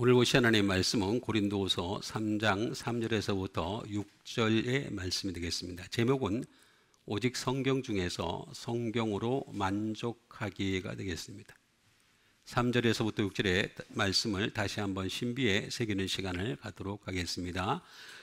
오늘 보실 하나님의 말씀은 고린도후서 3장 3절에서부터 6절의 말씀이 되겠습니다. 제목은 오직 성경 중에서 성경으로 만족하기가 되겠습니다. 3절에서부터 6절의 말씀을 다시 한번 신비에 새기는 시간을 갖도록 하겠습니다.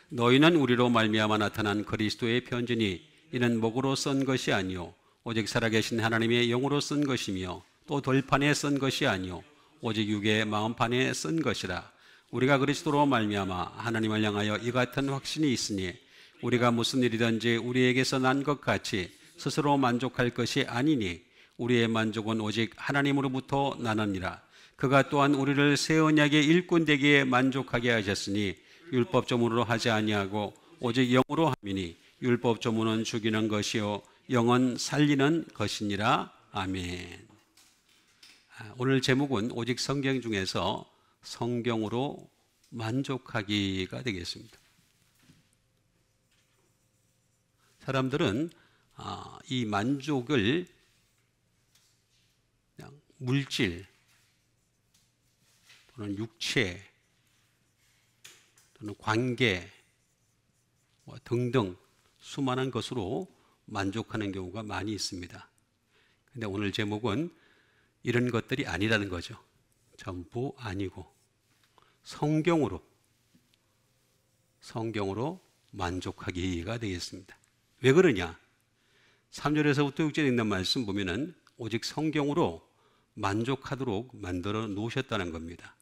너희는 우리로 말미암아 나타난 그리스도의 편지니 이는 목으로 쓴 것이 아니요 오직 살아계신 하나님의 영으로 쓴 것이며 또 돌판에 쓴 것이 아니요 오직 육의 마음판에 쓴 것이라. 우리가 그리스도로 말미암아 하나님을 향하여 이 같은 확신이 있으니 우리가 무슨 일이든지 우리에게서 난 것 같이 스스로 만족할 것이 아니니 우리의 만족은 오직 하나님으로부터 나느니라. 그가 또한 우리를 새 언약의 일꾼 되기에 만족하게 하셨으니 율법 조문으로 하지 아니하고 오직 영으로 함이니 율법 조문은 죽이는 것이요 영은 살리는 것이니라. 아멘. 오늘 제목은 오직 성경 중에서 성경으로 만족하기가 되겠습니다. 사람들은 이 만족을 그냥 물질 또는 육체 또는 관계 등등 수많은 것으로 만족하는 경우가 많이 있습니다. 그런데 오늘 제목은 이런 것들이 아니라는 거죠. 전부 아니고 성경으로 만족하기가 되겠습니다. 왜 그러냐? 3절에서부터 6절에 있는 말씀 보면은 오직 성경으로 만족하도록 만들어 놓으셨다는 겁니다.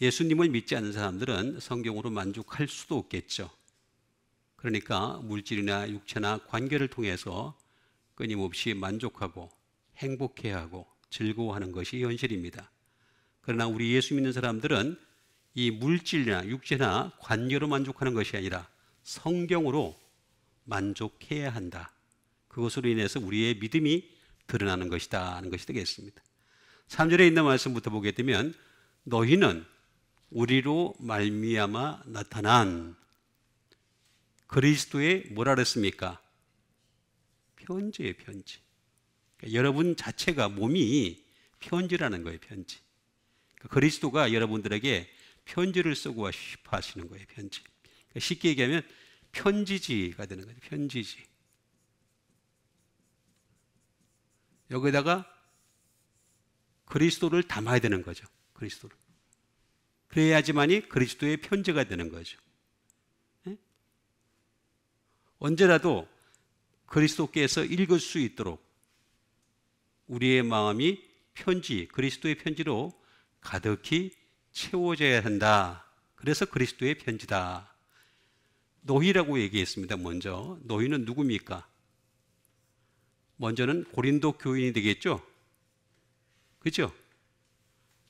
예수님을 믿지 않는 사람들은 성경으로 만족할 수도 없겠죠. 그러니까 물질이나 육체나 관계를 통해서 끊임없이 만족하고 행복해하고 즐거워하는 것이 현실입니다. 그러나 우리 예수 믿는 사람들은 이 물질이나 육체나 관계로 만족하는 것이 아니라 성경으로 만족해야 한다. 그것으로 인해서 우리의 믿음이 드러나는 것이다 하는 것이 되겠습니다. 3절에 있는 말씀부터 보게 되면 너희는 우리로 말미암아 나타난 그리스도의 뭐라 그랬습니까? 편지예요, 편지. 그러니까 여러분 자체가 몸이 편지라는 거예요, 편지. 그러니까 그리스도가 여러분들에게 편지를 쓰고 싶어 하시는 거예요, 편지. 그러니까 쉽게 얘기하면 편지지가 되는 거죠, 편지지. 여기다가 그리스도를 담아야 되는 거죠, 그리스도를. 그래야지만이 그리스도의 편지가 되는 거죠. 네? 언제라도 그리스도께서 읽을 수 있도록 우리의 마음이 편지, 그리스도의 편지로 가득히 채워져야 한다. 그래서 그리스도의 편지다. 너희라고 얘기했습니다. 먼저 너희는 누굽니까? 먼저는 고린도 교인이 되겠죠? 그렇죠?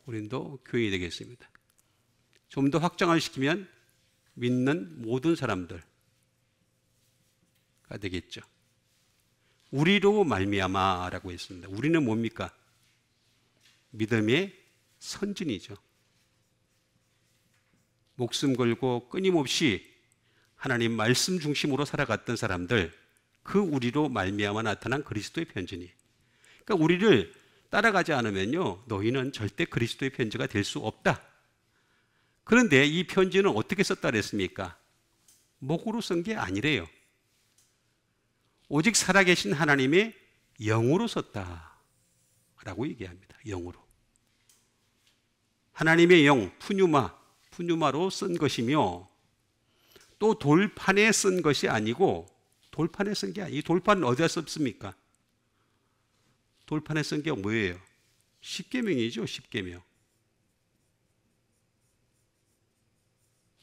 고린도 교인이 되겠습니다. 좀 더 확장을 시키면 믿는 모든 사람들가 되겠죠. 우리로 말미암아라고 했습니다. 우리는 뭡니까? 믿음의 선진이죠. 목숨 걸고 끊임없이 하나님 말씀 중심으로 살아갔던 사람들, 그 우리로 말미암아 나타난 그리스도의 편지니. 그러니까 우리를 따라가지 않으면요, 너희는 절대 그리스도의 편지가 될 수 없다. 그런데 이 편지는 어떻게 썼다 그랬습니까? 목으로 쓴 게 아니래요. 오직 살아계신 하나님의 영으로 썼다라고 얘기합니다. 영으로. 하나님의 영, 푸뉴마로 쓴 것이며 또 돌판에 쓴 것이 아니고, 돌판에 쓴 게 아니에요. 이 돌판은 어디다 썼습니까? 돌판에 쓴 게 뭐예요? 십계명이죠, 십계명.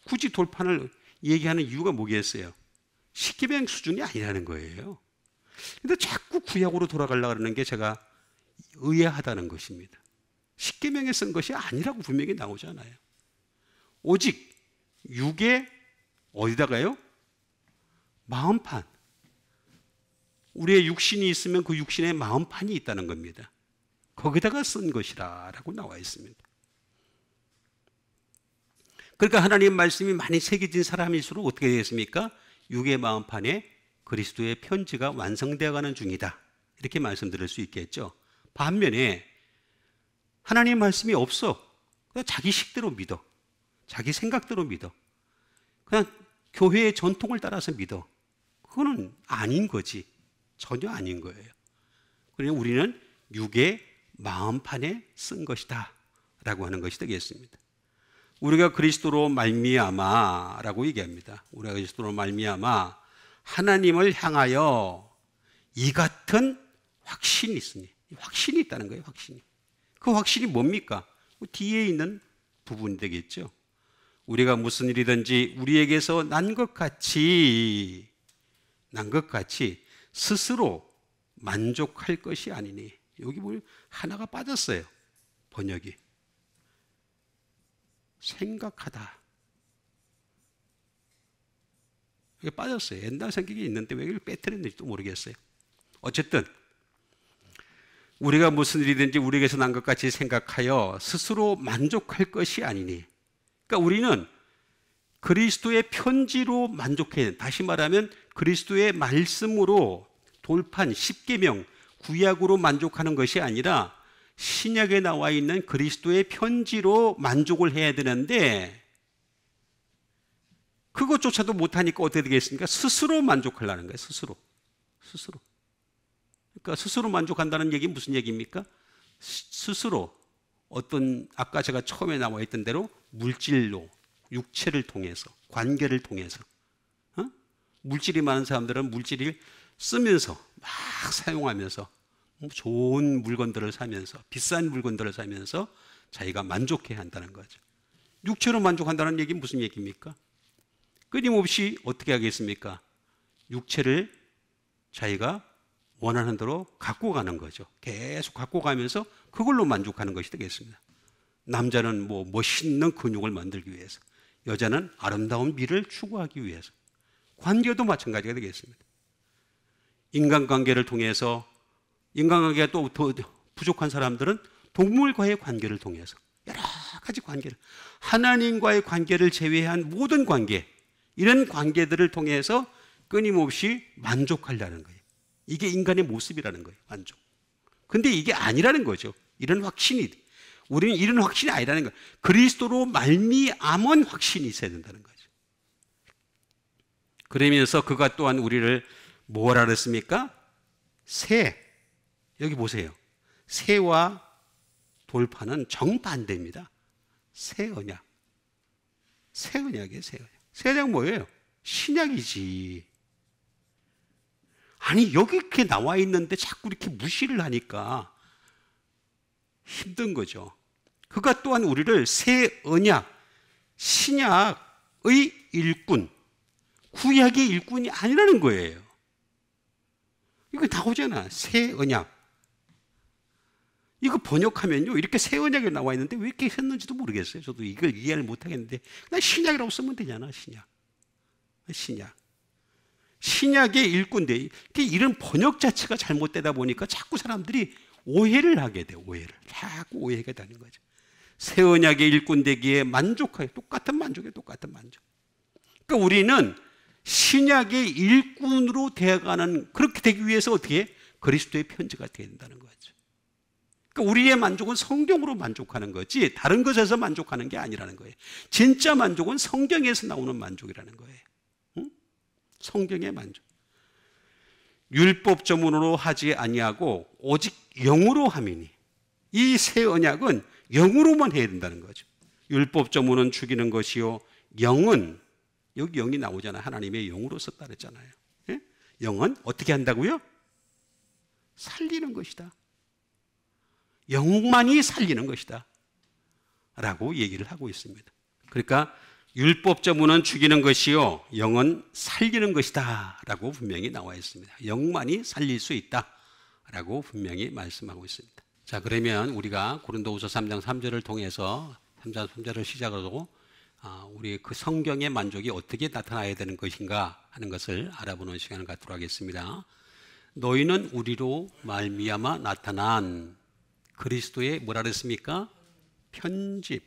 굳이 돌판을 얘기하는 이유가 뭐겠어요? 십계명 수준이 아니라는 거예요. 근데 자꾸 구약으로 돌아가려고 하는 게 제가 의아하다는 것입니다. 십계명에 쓴 것이 아니라고 분명히 나오잖아요. 오직 육의 어디다가요? 마음판. 우리의 육신이 있으면 그 육신에 마음판이 있다는 겁니다. 거기다가 쓴 것이라고 나와 있습니다. 그러니까 하나님 말씀이 많이 새겨진 사람일수록 어떻게 되겠습니까? 육의 마음판에 그리스도의 편지가 완성되어 가는 중이다. 이렇게 말씀드릴 수 있겠죠. 반면에 하나님 말씀이 없어. 그냥 자기 식대로 믿어. 자기 생각대로 믿어. 그냥 교회의 전통을 따라서 믿어. 그거는 아닌 거지. 전혀 아닌 거예요. 그러니 우리는 육의 마음판에 쓴 것이다 라고 하는 것이 되겠습니다. 우리가 그리스도로 말미암아 라고 얘기합니다. 우리가 그리스도로 말미암아 하나님을 향하여 이 같은 확신이 있으니, 확신이 있다는 거예요. 확신이. 그 확신이 뭡니까? 그 뒤에 있는 부분이 되겠죠. 우리가 무슨 일이든지 우리에게서 난 것 같이 스스로 만족할 것이 아니니. 여기 보면 하나가 빠졌어요. 번역이. 생각하다. 이게 빠졌어요. 옛날 성격이 있는데 왜 이걸 빼뜨렸는지도 모르겠어요. 어쨌든 우리가 무슨 일이든지 우리에게서 난 것 같이 생각하여 스스로 만족할 것이 아니니. 그러니까 우리는 그리스도의 편지로 만족해야 돼. 다시 말하면 그리스도의 말씀으로 돌판, 십계명, 구약으로 만족하는 것이 아니라 신약에 나와 있는 그리스도의 편지로 만족을 해야 되는데 그것조차도 못하니까 어떻게 되겠습니까? 스스로 만족하려는 거예요. 스스로. 그러니까 스스로 만족한다는 얘기 무슨 얘기입니까? 스스로 어떤 아까 제가 처음에 나와 있던 대로 물질로 육체를 통해서 관계를 통해서 물질이 많은 사람들은 물질을 쓰면서 막 사용하면서 좋은 물건들을 사면서 비싼 물건들을 사면서 자기가 만족해야 한다는 거죠. 육체로 만족한다는 얘기는 무슨 얘기입니까? 끊임없이 어떻게 하겠습니까? 육체를 자기가 원하는 대로 갖고 가는 거죠. 계속 갖고 가면서 그걸로 만족하는 것이 되겠습니다. 남자는 뭐 멋있는 근육을 만들기 위해서, 여자는 아름다운 미를 추구하기 위해서, 관계도 마찬가지가 되겠습니다. 인간관계를 통해서, 인간관계가 또 더 부족한 사람들은 동물과의 관계를 통해서 여러 가지 관계를, 하나님과의 관계를 제외한 모든 관계, 이런 관계들을 통해서 끊임없이 만족하려는 거예요. 이게 인간의 모습이라는 거예요. 만족. 근데 이게 아니라는 거죠. 이런 확신이, 우리는 이런 확신이 아니라는 거예요. 그리스도로 말미암은 확신이 있어야 된다는 거죠. 그러면서 그가 또한 우리를 뭐라 그랬습니까? 새. 여기 보세요. 새와 돌판은 정반대입니다. 새 언약. 새 언약이에요. 새 언약. 새 언약 뭐예요? 신약이지. 아니 여기 이렇게 나와 있는데 자꾸 이렇게 무시를 하니까 힘든 거죠. 그가 또한 우리를 새 언약, 신약의 일꾼, 구약의 일꾼이 아니라는 거예요. 이거 나오잖아. 새 언약. 이거 번역하면요, 이렇게 새 언약이 나와 있는데 왜 이렇게 했는지도 모르겠어요. 저도 이걸 이해를 못 하겠는데 그냥 신약이라고 쓰면 되잖아. 신약. 신약의 일꾼인데 이런 번역 자체가 잘못되다 보니까 자꾸 사람들이 오해를 하게 돼요. 자꾸 오해가 되는 거죠. 새 언약의 일꾼 되기에 만족해요. 똑같은 만족이에요. 똑같은 만족. 그러니까 우리는 신약의 일꾼으로 되어가는, 그렇게 되기 위해서 어떻게 해? 그리스도의 편지가 되어야 된다는 거죠. 그러니까 우리의 만족은 성경으로 만족하는 거지 다른 것에서 만족하는 게 아니라는 거예요. 진짜 만족은 성경에서 나오는 만족이라는 거예요. 응? 성경의 만족. 율법 조문으로 하지 아니하고 오직 영으로 함이니. 이 새 언약은 영으로만 해야 된다는 거죠. 율법 조문은 죽이는 것이요, 영은, 여기 영이 나오잖아요. 하나님의 영으로 썼다 그랬잖아요. 예? 영은 어떻게 한다고요? 살리는 것이다. 영만이 살리는 것이다 라고 얘기를 하고 있습니다. 그러니까 율법 조문은 죽이는 것이요, 영은 살리는 것이다 라고 분명히 나와 있습니다. 영만이 살릴 수 있다 라고 분명히 말씀하고 있습니다. 자, 그러면 우리가 고린도후서 3장 3절을 통해서 3장 3절을 시작으로 우리 그 성경의 만족이 어떻게 나타나야 되는 것인가 하는 것을 알아보는 시간을 갖도록 하겠습니다. 너희는 우리로 말미암아 나타난 그리스도의 뭐라 그랬습니까? 편지.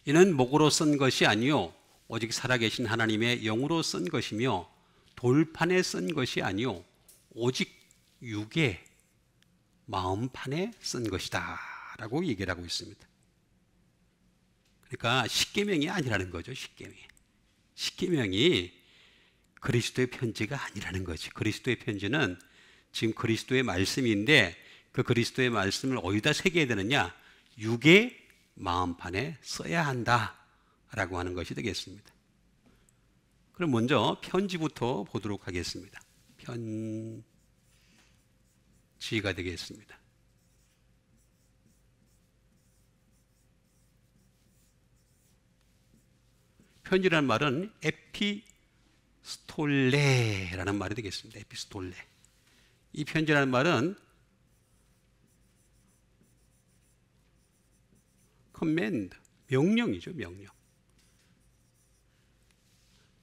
이는 목으로 쓴 것이 아니요 오직 살아계신 하나님의 영으로 쓴 것이며 돌판에 쓴 것이 아니요 오직 육에 마음판에 쓴 것이다 라고 얘기를 하고 있습니다. 그러니까 십계명이 아니라는 거죠. 십계명이 그리스도의 편지가 아니라는 거지. 그리스도의 편지는 지금 그리스도의 말씀인데 그 그리스도의 말씀을 어디다 새겨야 되느냐? 육의 마음판에 써야 한다라고 하는 것이 되겠습니다. 그럼 먼저 편지부터 보도록 하겠습니다. 편지가 되겠습니다. 편지라는 말은 에피스톨레라는 말이 되겠습니다. 에피스톨레. 이 편지라는 말은 command, 명령이죠. 명령.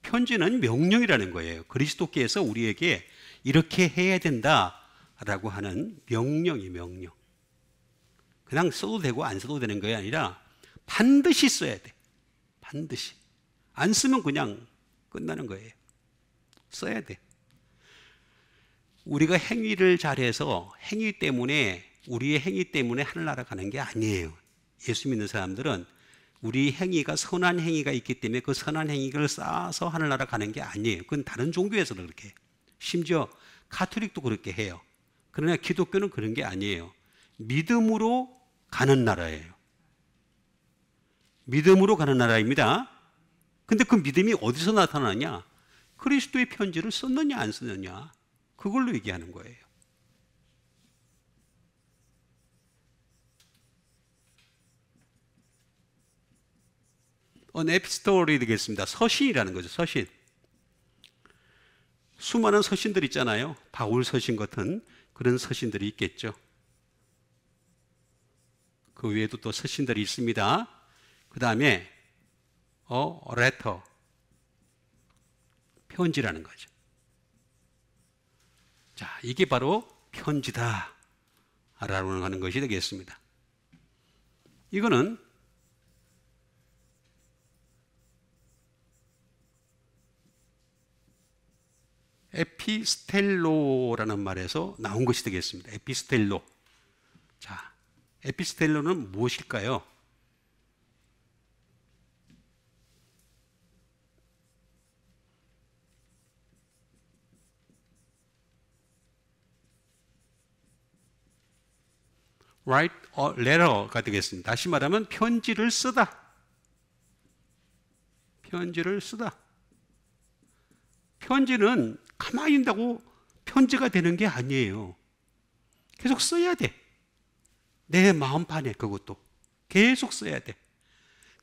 편지는 명령이라는 거예요. 그리스도께서 우리에게 이렇게 해야 된다라고 하는 명령이 명령. 그냥 써도 되고 안 써도 되는 게 아니라 반드시 써야 돼. 반드시. 안 쓰면 그냥 끝나는 거예요. 써야 돼. 우리가 행위를 잘해서 우리의 행위 때문에 하늘나라 가는 게 아니에요. 예수 믿는 사람들은 우리 행위가 선한 행위가 있기 때문에 그 선한 행위를 쌓아서 하늘나라 가는 게 아니에요. 그건 다른 종교에서도 그렇게 해요. 심지어 가톨릭도 그렇게 해요. 그러나 기독교는 그런 게 아니에요. 믿음으로 가는 나라예요. 믿음으로 가는 나라입니다. 근데 그 믿음이 어디서 나타나냐? 그리스도의 편지를 썼느냐 안 썼느냐? 그걸로 얘기하는 거예요. 에피스톨이 되겠습니다. 서신이라는 거죠. 서신. 수많은 서신들 있잖아요. 바울 서신 같은 그런 서신들이 있겠죠. 그 외에도 또 서신들이 있습니다. 그 다음에 letter, 편지라는 거죠. 자, 이게 바로 편지다 라고 하는 것이 되겠습니다. 이거는 에피스텔로라는 말에서 나온 것이 되겠습니다. 에피스텔로. 자, 에피스텔로는 무엇일까요? write a letter가 되겠습니다. 다시 말하면 편지를 쓰다. 편지를 쓰다. 편지는 가만히 있다고 편지가 되는 게 아니에요. 계속 써야 돼. 내 마음판에 그것도 계속 써야 돼.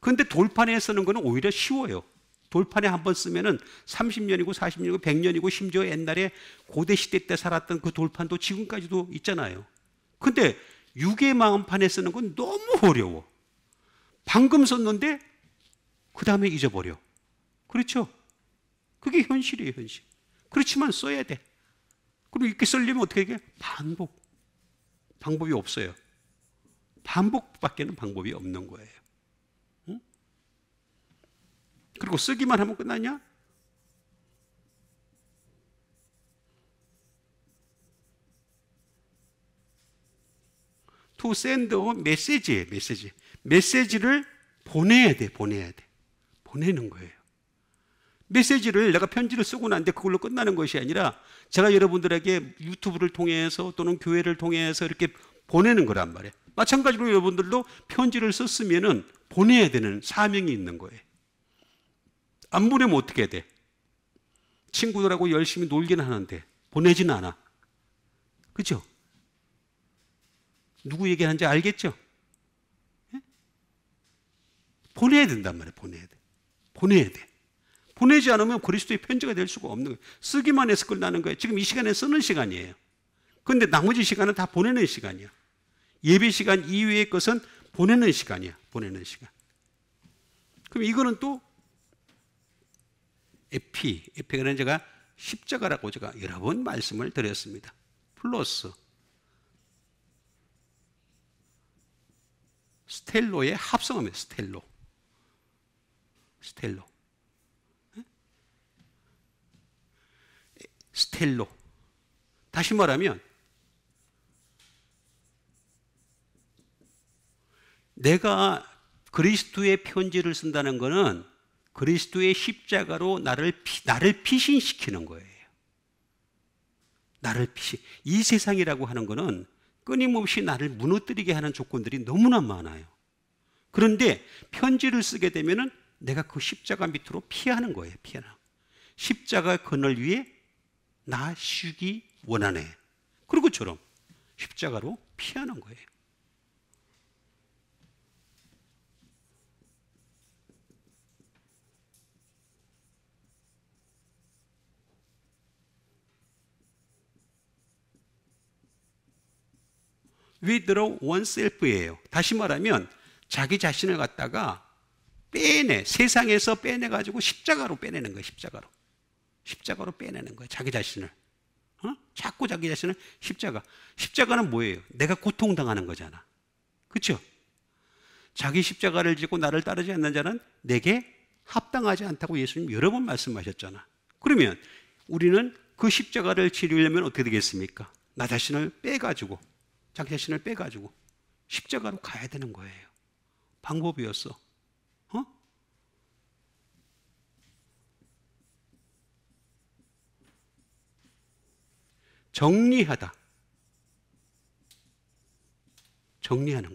그런데 돌판에 쓰는 거는 오히려 쉬워요. 돌판에 한번 쓰면은 30년이고 40년이고 100년이고 심지어 옛날에 고대 시대 때 살았던 그 돌판도 지금까지도 있잖아요. 근데 육의 마음판에 쓰는 건 너무 어려워. 방금 썼는데 그 다음에 잊어버려. 그렇죠? 그게 현실이에요, 현실. 그렇지만 써야 돼. 그리고 이렇게 쓰려면 어떻게 해? 반복. 방법이 없어요. 반복밖에는 방법이 없는 거예요. 응? 그리고 쓰기만 하면 끝나냐? to send a message. 메시지를 보내야 돼. 보내는 거예요. 메시지를 내가 편지를 쓰고 난데 그걸로 끝나는 것이 아니라 제가 여러분들에게 유튜브를 통해서 또는 교회를 통해서 이렇게 보내는 거란 말이에요. 마찬가지로 여러분들도 편지를 썼으면은 보내야 되는 사명이 있는 거예요. 안 보내면 어떻게 해야 돼? 친구들하고 열심히 놀긴 하는데 보내진 않아. 그죠? 누구 얘기하는지 알겠죠? 예? 보내야 된단 말이에요. 보내야 돼. 보내지 않으면 그리스도의 편지가 될 수가 없는 거예요. 쓰기만 해서 끝나는 거예요. 지금 이 시간에 쓰는 시간이에요. 그런데 나머지 시간은 다 보내는 시간이야. 예배 시간 이외의 것은 보내는 시간이야. 보내는 시간. 그럼 이거는 또 에피는 제가 십자가라고 제가 여러 번 말씀을 드렸습니다. 플러스 스텔로의 합성어입니다. 스텔로. 다시 말하면 내가 그리스도의 편지를 쓴다는 것은 그리스도의 십자가로 나를 피신시키는 거예요. 나를 피신. 이 세상이라고 하는 것은 끊임없이 나를 무너뜨리게 하는 조건들이 너무나 많아요. 그런데 편지를 쓰게 되면은 내가 그 십자가 밑으로 피하는 거예요. 피하는. 십자가 그늘 위에 나 쉬기 원하네. 그런 것처럼 십자가로 피하는 거예요. withdraw oneself예요. 다시 말하면 자기 자신을 갖다가 빼내, 세상에서 빼내가지고 십자가로 빼내는 거예요. 십자가로 빼내는 거예요. 자기 자신을. 자꾸 자기 자신을 십자가는 뭐예요? 내가 고통당하는 거잖아. 그렇죠? 자기 십자가를 지고 나를 따르지 않는 자는 내게 합당하지 않다고 예수님 여러 번 말씀하셨잖아. 그러면 우리는 그 십자가를 지르려면 어떻게 되겠습니까? 나 자신을 빼가지고, 자기 자신을 빼가지고 십자가로 가야 되는 거예요. 방법이었어. 정리하는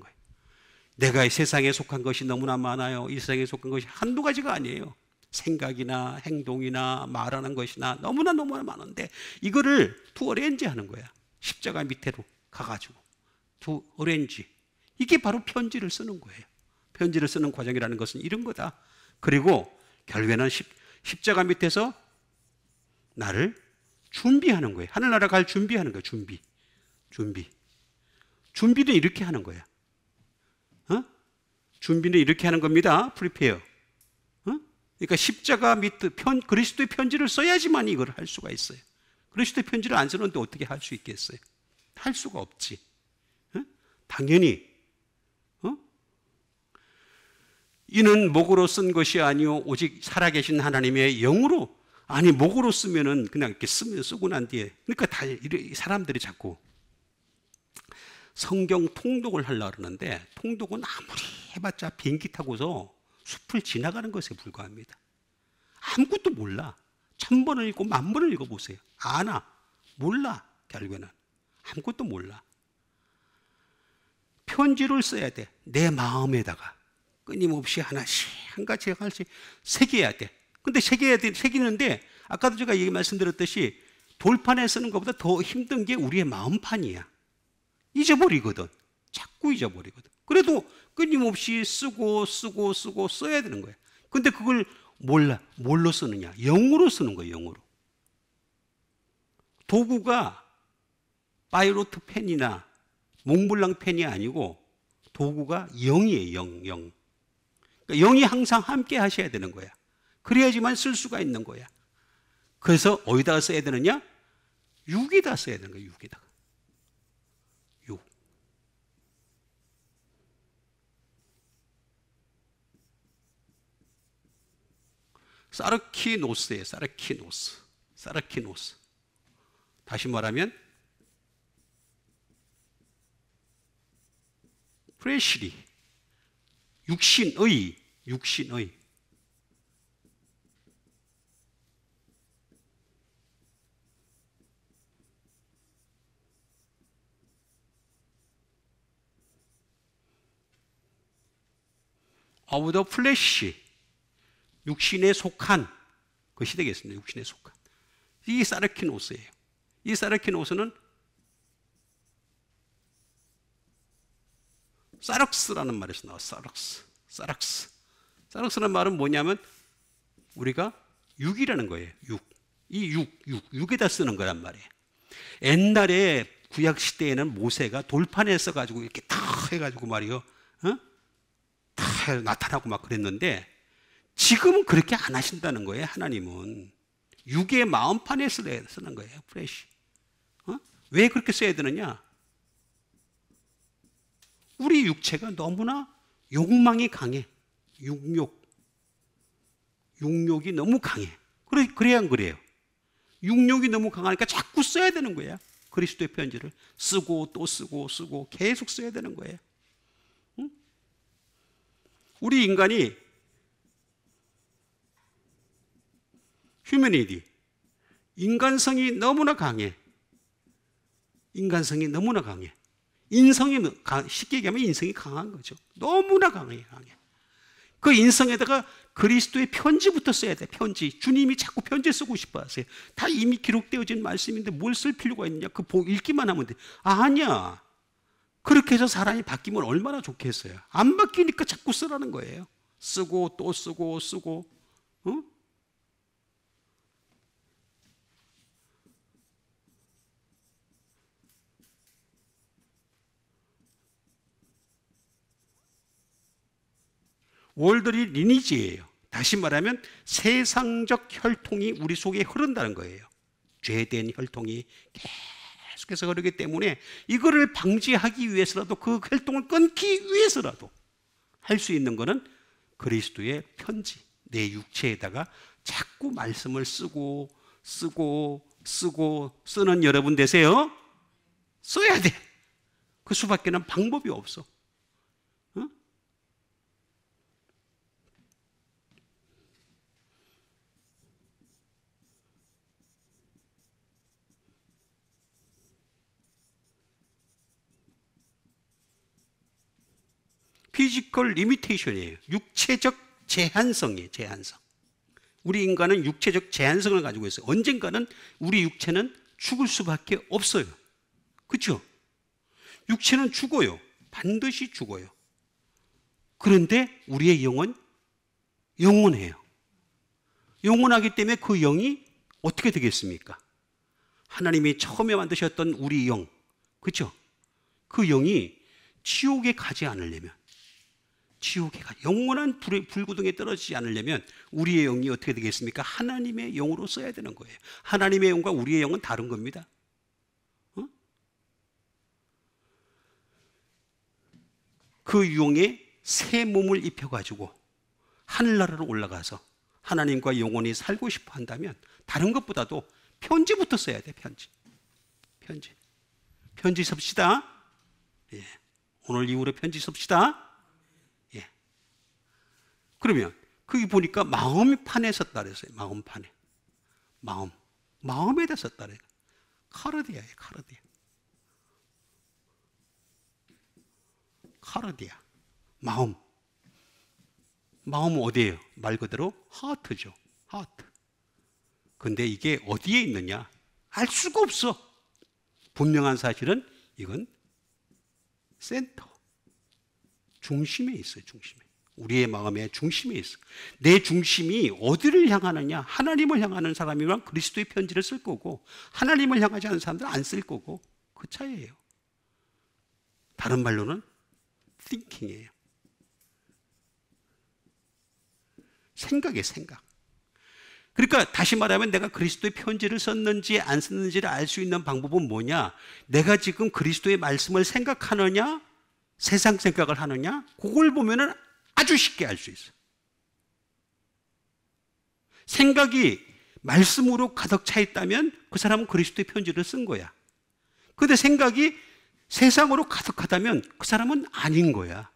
거예요. 내가 이 세상에 속한 것이 너무나 많아요. 이 세상에 속한 것이 한두 가지가 아니에요. 생각이나 행동이나 말하는 것이나 너무나 많은데 이거를 투 어레인지 하는 거야. 십자가 밑으로 가가지고 투 어레인지. 이게 바로 편지를 쓰는 거예요. 편지를 쓰는 과정이라는 것은 이런 거다. 그리고 결국에는 십자가 밑에서 나를 준비하는 거예요. 하늘나라 갈 준비하는 거예요. 준비는 이렇게 하는 거야. 준비는 이렇게 하는 겁니다. prepare. 그러니까 십자가 밑에 그리스도의 편지를 써야지만 이걸 할 수가 있어요. 그리스도의 편지를 안 쓰는데 어떻게 할 수 있겠어요? 할 수가 없지. 당연히 이는 목으로 쓴 것이 아니요 오직 살아계신 하나님의 영으로. 아니 목으로 쓰면은 그냥 이렇게 쓰고 난 뒤에, 그러니까 다 사람들이 자꾸 성경 통독을 하려고 그러는데 통독은 아무리 해봤자 비행기 타고서 숲을 지나가는 것에 불과합니다. 아무것도 몰라. 1000번을 읽고 10,000번을 읽어보세요. 아나? 몰라. 결국에는 아무것도 몰라. 편지를 써야 돼. 내 마음에다가 끊임없이 하나씩 한 가지씩 새겨야 돼. 근데 새기는데 아까도 제가 말씀드렸듯이 돌판에 쓰는 것보다 더 힘든 게 우리의 마음판이야. 잊어버리거든. 자꾸 잊어버리거든. 그래도 끊임없이 쓰고 써야 되는 거야. 근데 그걸 몰라. 뭘로 쓰느냐? 영으로 쓰는 거예요. 영으로. 도구가 바이로트 펜이나 몽블랑 펜이 아니고 도구가 영이에요. 영. 그러니까 영이 항상 함께 하셔야 되는 거야. 그래야지만 쓸 수가 있는 거야. 그래서 어디다가 써야 되느냐? 육에다 써야 되는 거야. 육에다가. 육. 사르키노스예요. 사르키노스. 다시 말하면 프레시리. 육신의. of the flesh. 육신에 속한 것이 되겠습니다. 육신에 속한. 이게 사르키노스예요. 이 사르키노스는 사럭스라는 말에서 나와. 사럭스라는 말은 뭐냐면 우리가 육이라는 거예요. 육에다 쓰는 거란 말이에요. 옛날에 구약 시대에는 모세가 돌판에 써가지고 이렇게 탁 해가지고 말이요, 다 나타나고 막 그랬는데 지금은 그렇게 안 하신다는 거예요. 하나님은 육의 마음판에 쓰는 거예요. 프레시. 왜 그렇게 써야 되느냐? 우리 육체가 너무나 욕망이 강해. 육욕이 너무 강해. 그래야 안 그래요? 육욕이 너무 강하니까 자꾸 써야 되는 거야. 그리스도의 편지를 쓰고 또 쓰고 계속 써야 되는 거예요. 우리 인간이 휴머니티, 인간성이 너무나 강해. 인간성이 너무나 강해. 쉽게 얘기하면 인성이 강한 거죠. 너무나 강해. 그 인성에다가 그리스도의 편지부터 써야 돼. 편지. 주님이 자꾸 편지 쓰고 싶어 하세요. 다 이미 기록되어진 말씀인데 뭘 쓸 필요가 있느냐. 읽기만 하면 돼. 아니야. 그렇게 해서 사람이 바뀌면 얼마나 좋겠어요. 안 바뀌니까 자꾸 쓰라는 거예요. 쓰고 또 쓰고 쓰고. 어? 월드리 리니지예요. 다시 말하면 세상적 혈통이 우리 속에 흐른다는 거예요. 죄된 혈통이 계속해서 흐르기 때문에 이거를 방지하기 위해서라도, 그 혈통을 끊기 위해서라도 할 수 있는 것은 그리스도의 편지, 내 육체에다가 자꾸 말씀을 쓰고 쓰는 여러분 되세요. 써야 돼. 그 수밖에는 방법이 없어. 피지컬 리미테이션이에요. 육체적 제한성이에요. 제한성. 우리 인간은 육체적 제한성을 가지고 있어요. 언젠가는 우리 육체는 죽을 수밖에 없어요. 그렇죠? 육체는 죽어요. 반드시 죽어요. 그런데 우리의 영은 영원해요. 영원하기 때문에 그 영이 어떻게 되겠습니까? 하나님이 처음에 만드셨던 우리 영, 그렇죠? 그 영이 지옥에 가지 않으려면, 영원한 불구덩이에 떨어지지 않으려면 우리의 영이 어떻게 되겠습니까? 하나님의 영으로 써야 되는 거예요. 하나님의 영과 우리의 영은 다른 겁니다. 그 영에 새 몸을 입혀가지고 하늘나라로 올라가서 하나님과 영원히 살고 싶어 한다면 다른 것보다도 편지부터 써야 돼. 편지 섭시다. 예. 오늘 이후로 편지 섭시다. 예. 그러면 거기 보니까 마음판에 썼다 그랬어요. 마음판에. 마음에다 썼다 그래요. 카르디아예요. 카르디아. 마음은 어디예요? 말 그대로 하트죠. 하트. 근데 이게 어디에 있느냐? 알 수가 없어. 분명한 사실은 이건 센터, 중심에 있어요. 우리의 마음의 중심에 있어. 내 중심이 어디를 향하느냐? 하나님을 향하는 사람이면 그리스도의 편지를 쓸 거고, 하나님을 향하지 않는 사람들은 안 쓸 거고, 그 차이예요. 다른 말로는 thinking이에요. 생각. 그러니까 다시 말하면 내가 그리스도의 편지를 썼는지 안 썼는지를 알 수 있는 방법은 뭐냐? 내가 지금 그리스도의 말씀을 생각하느냐, 세상 생각을 하느냐, 그걸 보면은 아주 쉽게 알 수 있어. 생각이 말씀으로 가득 차 있다면 그 사람은 그리스도의 편지를 쓴 거야. 그런데 생각이 세상으로 가득하다면 그 사람은 아닌 거야.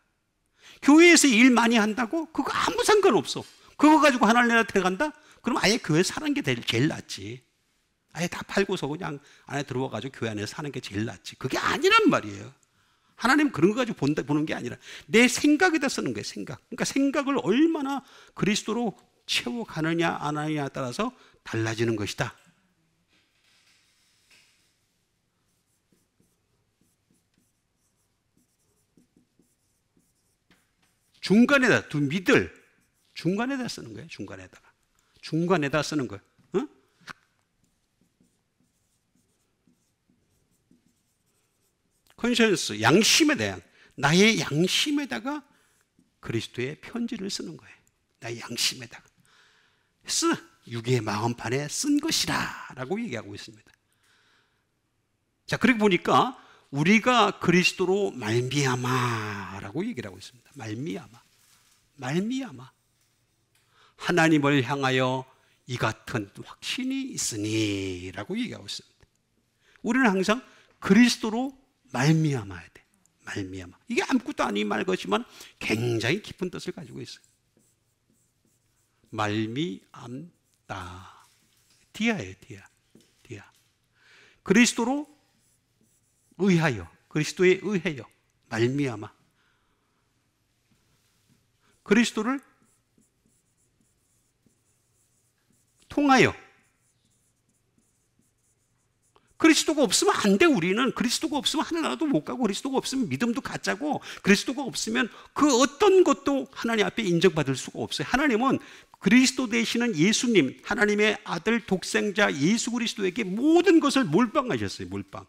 교회에서 일 많이 한다고? 그거 아무 상관없어. 그거 가지고 하나님 나라 들어간다? 그럼 아예 교회 사는 게 제일 낫지. 아예 다 팔고서 그냥 안에 들어와가지고 교회 안에서 사는 게 제일 낫지. 그게 아니란 말이에요. 하나님 그런 거 가지고 보는 게 아니라 내 생각에다 쓰는 거예요. 생각. 그러니까 생각을 얼마나 그리스도로 채워가느냐 안 하느냐에 따라서 달라지는 것이다. 중간에다 중간에다 쓰는 거예요. 중간에다 쓰는 거예요. 어? 컨셔스, 양심에다, 나의 양심에다가 그리스도의 편지를 쓰는 거예요. 나의 양심에다가. 육의 마음판에 쓴 것이라 라고 얘기하고 있습니다. 자, 그렇게 보니까 우리가 그리스도로 말미암아 라고 얘기를 하고 있습니다. 말미암아. 하나님을 향하여 이 같은 확신이 있으니 라고 얘기하고 있습니다. 우리는 항상 그리스도로 말미암아야 돼. 말미암아. 이게 아무것도 아닌 말 것이지만 굉장히 깊은 뜻을 가지고 있어요. 말미암다. 디아예요, 디아. 그리스도로 의하여, 그리스도에 의하여 말미암아. 그리스도를 통하여. 그리스도가 없으면 안 돼. 우리는 그리스도가 없으면 하늘나라도 못 가고, 그리스도가 없으면 믿음도 가짜고, 그리스도가 없으면 그 어떤 것도 하나님 앞에 인정받을 수가 없어요. 하나님은 그리스도 되시는 예수님, 하나님의 아들 독생자 예수 그리스도에게 모든 것을 몰빵하셨어요. 몰빵.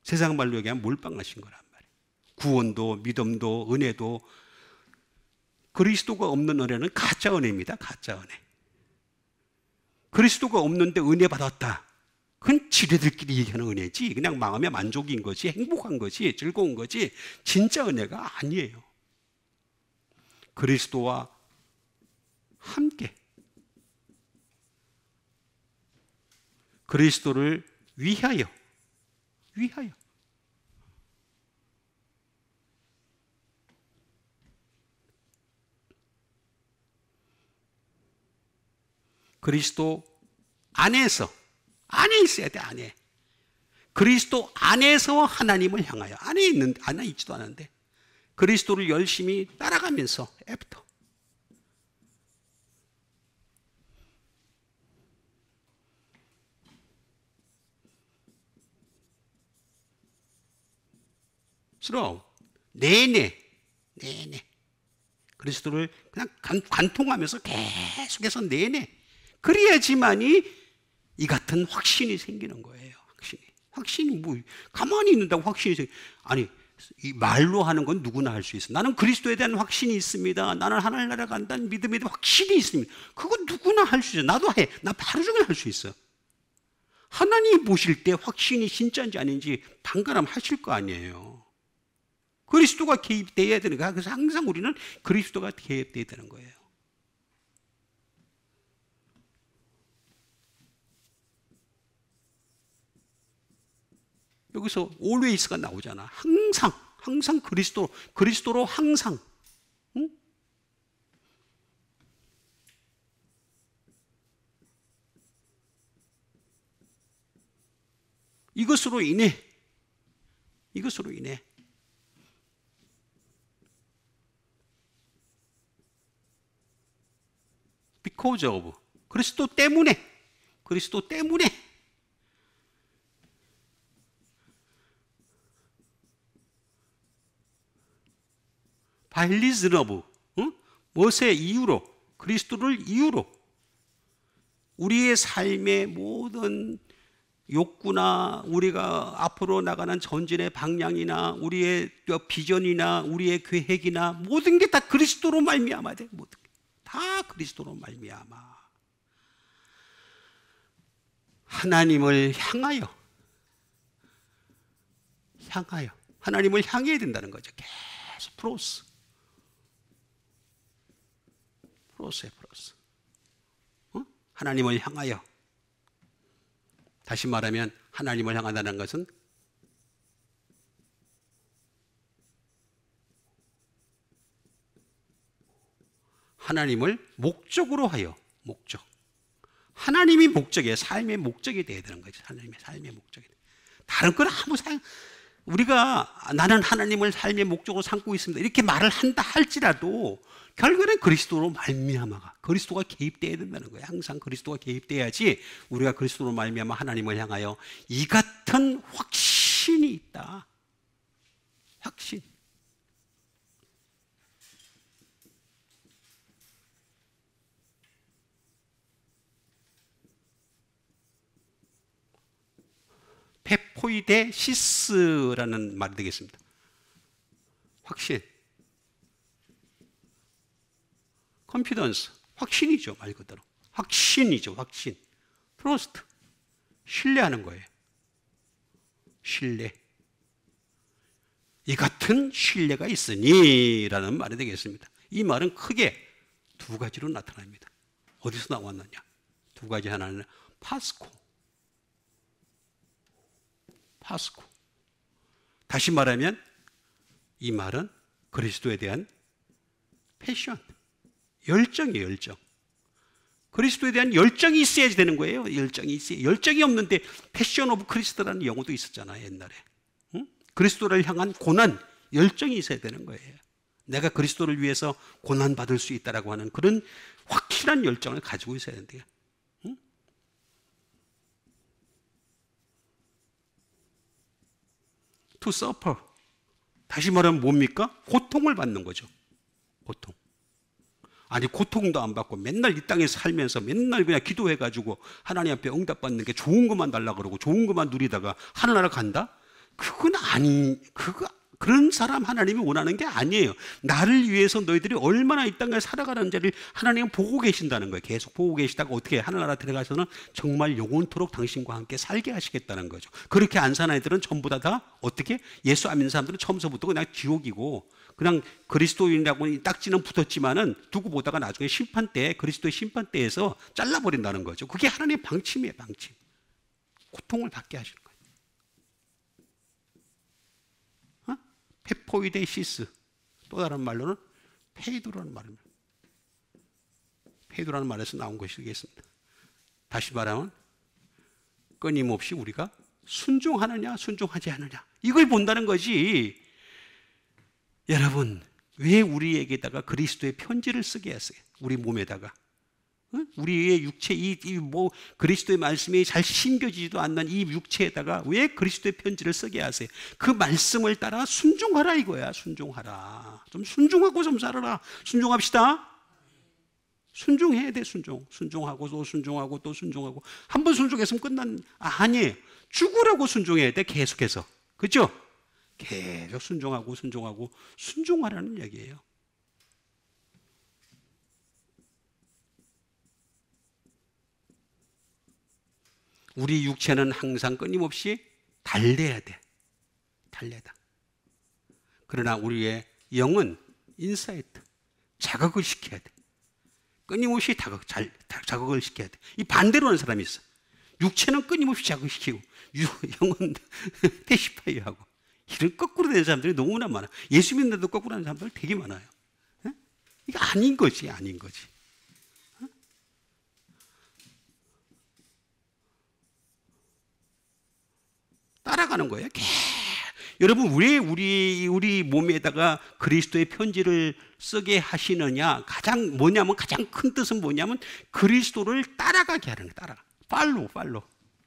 세상 말로 얘기하면 몰빵하신 거란 말이에요. 구원도, 믿음도, 은혜도. 그리스도가 없는 은혜는 가짜 은혜입니다. 가짜 은혜. 그리스도가 없는데 은혜 받았다. 그건 지레들끼리 얘기하는 은혜지, 그냥 마음의 만족인 거지, 행복한 거지, 즐거운 거지, 진짜 은혜가 아니에요. 그리스도와 함께 그리스도를 위하여 그리스도 안에서, 안에 있어야 돼. 안에. 그리스도 안에서 하나님을 향하여. 안에 있지도 않은데 그리스도를 열심히 따라가면서 애프터. 내내 그리스도를 그냥 관통하면서 계속해서 내내. 그래야지만이 이 같은 확신이 생기는 거예요. 확신이 뭐 가만히 있는다고 확신이 아니, 이 말로 하는 건 누구나 할 수 있어. 나는 그리스도에 대한 확신이 있습니다. 나는 하늘나라 간다는 믿음에 대한 확신이 있습니다. 그거 누구나 할 수 있어. 나도 해. 나 하루 종일 할 수 있어. 하나님이 보실 때 확신이 진짜인지 아닌지 판가름 하실 거 아니에요. 그리스도가 개입돼야 되는 거야. 그래서 항상 우리는 그리스도가 개입돼야 되는 거예요. 여기서 always가 나오잖아. 항상 그리스도로 항상. 응? 이것으로 인해 because of, 그리스도 때문에 by reason of, 무엇의 이유로, 그리스도를 이유로 우리의 삶의 모든 욕구나 우리가 앞으로 나가는 전진의 방향이나 우리의 비전이나 우리의 계획이나 모든 게 다 그리스도로 말미암아야 돼. 모든 게 다 그리스도로 말미암아. 하나님을 향하여 하나님을 향해야 된다는 거죠. 계속 프로스. 하나님을 향하여. 다시 말하면 하나님을 향한다는 것은 하나님을 목적으로 하여. 하나님이 목적이에요. 삶의 목적이 되어야 되는 거죠. 하나님의 삶의 목적이. 다른 건 아무 우리가 나는 하나님을 삶의 목적으로 삼고 있습니다, 이렇게 말을 한다 할지라도 결국에는 그리스도로 말미암아가, 그리스도가 개입돼야 된다는 거예요. 항상 그리스도가 개입돼야지 우리가 그리스도로 말미암아 하나님을 향하여 이 같은 확신이 있다. 확신. 페포이데시스라는 말이 되겠습니다. 확신. 컨피던스. 확신이죠, 말 그대로. 확신이죠, 확신. 트러스트. 신뢰하는 거예요. 신뢰. 이 같은 신뢰가 있으니 라는 말이 되겠습니다. 이 말은 크게 두 가지로 나타납니다. 어디서 나왔느냐? 두 가지. 하나는 파스코. 다시 말하면 이 말은 그리스도에 대한 패션, 열정이에요. 열정. 그리스도에 대한 열정이 있어야 되는 거예요. 열정이 있어야. 열정이 없는데 패션 오브 크리스도라는 영어도 있었잖아요, 옛날에. 응? 그리스도를 향한 고난, 열정이 있어야 되는 거예요. 내가 그리스도를 위해서 고난받을 수 있다라고 하는 그런 확실한 열정을 가지고 있어야 된대요. 응? To suffer. 다시 말하면 뭡니까? 고통을 받는 거죠. 고통. 아니 고통도 안 받고 맨날 이 땅에 살면서 맨날 그냥 기도해가지고 하나님 앞에 응답받는 게 좋은 것만 달라 그러고 좋은 것만 누리다가 하늘나라 간다? 그건 그런 사람 하나님이 원하는 게 아니에요. 나를 위해서 너희들이 얼마나 이 땅에 살아가는지를 하나님은 보고 계신다는 거예요. 계속 보고 계시다가 어떻게 하늘나라 들어가서는 정말 영원토록 당신과 함께 살게 하시겠다는 거죠. 그렇게 안 사는 애들은 전부 다 어떻게? 예수 안 믿는 사람들은 처음서부터 그냥 지옥이고 그냥 그리스도인이라고 딱지는 붙었지만은 두고 보다가 나중에 심판때 그리스도의 심판대에서 잘라버린다는 거죠. 그게 하나님의 방침이에요. 방침. 고통을 받게 하시는 거예요. 페포이데시스, 또 다른 말로는 페이도라는 말입니다. 페이도라는 말에서 나온 것이겠습니다. 다시 말하면 끊임없이 우리가 순종하느냐 순종하지 않느냐 이걸 본다는 거지. 여러분 왜 우리에게다가 그리스도의 편지를 쓰게 하세요? 우리 몸에다가 우리의 육체 그리스도의 말씀이 잘 심겨지지도 않는 이 육체에다가 왜 그리스도의 편지를 쓰게 하세요? 그 말씀을 따라 순종하라 이거야. 순종하라. 좀 순종하고 좀 살아라. 순종합시다. 순종해야 돼. 순종하고 또 순종하고 또 순종하고. 한 번 순종했으면 아니에요. 죽으라고 순종해야 돼. 계속해서. 그렇죠? 계속 순종하고 순종하라는 얘기예요. 우리 육체는 항상 끊임없이 달래야 돼. 달래다. 그러나 우리의 영은 인사이트, 자극을 시켜야 돼. 끊임없이 자극을 시켜야 돼. 이 반대로 하는 사람이 있어. 육체는 끊임없이 자극시키고 영은 패시파이하고 이런 거꾸로 되는 사람들이 너무나 많아. 예수 믿는데도 거꾸로 하는 사람들 되게 많아요. 이거 아닌 거지. 따라가는 거예요. 여러분 왜 우리 몸에다가 그리스도의 편지를 쓰게 하시느냐? 가장 큰 뜻은 뭐냐면 그리스도를 따라가게 하는 거예요. 따라가. 팔로.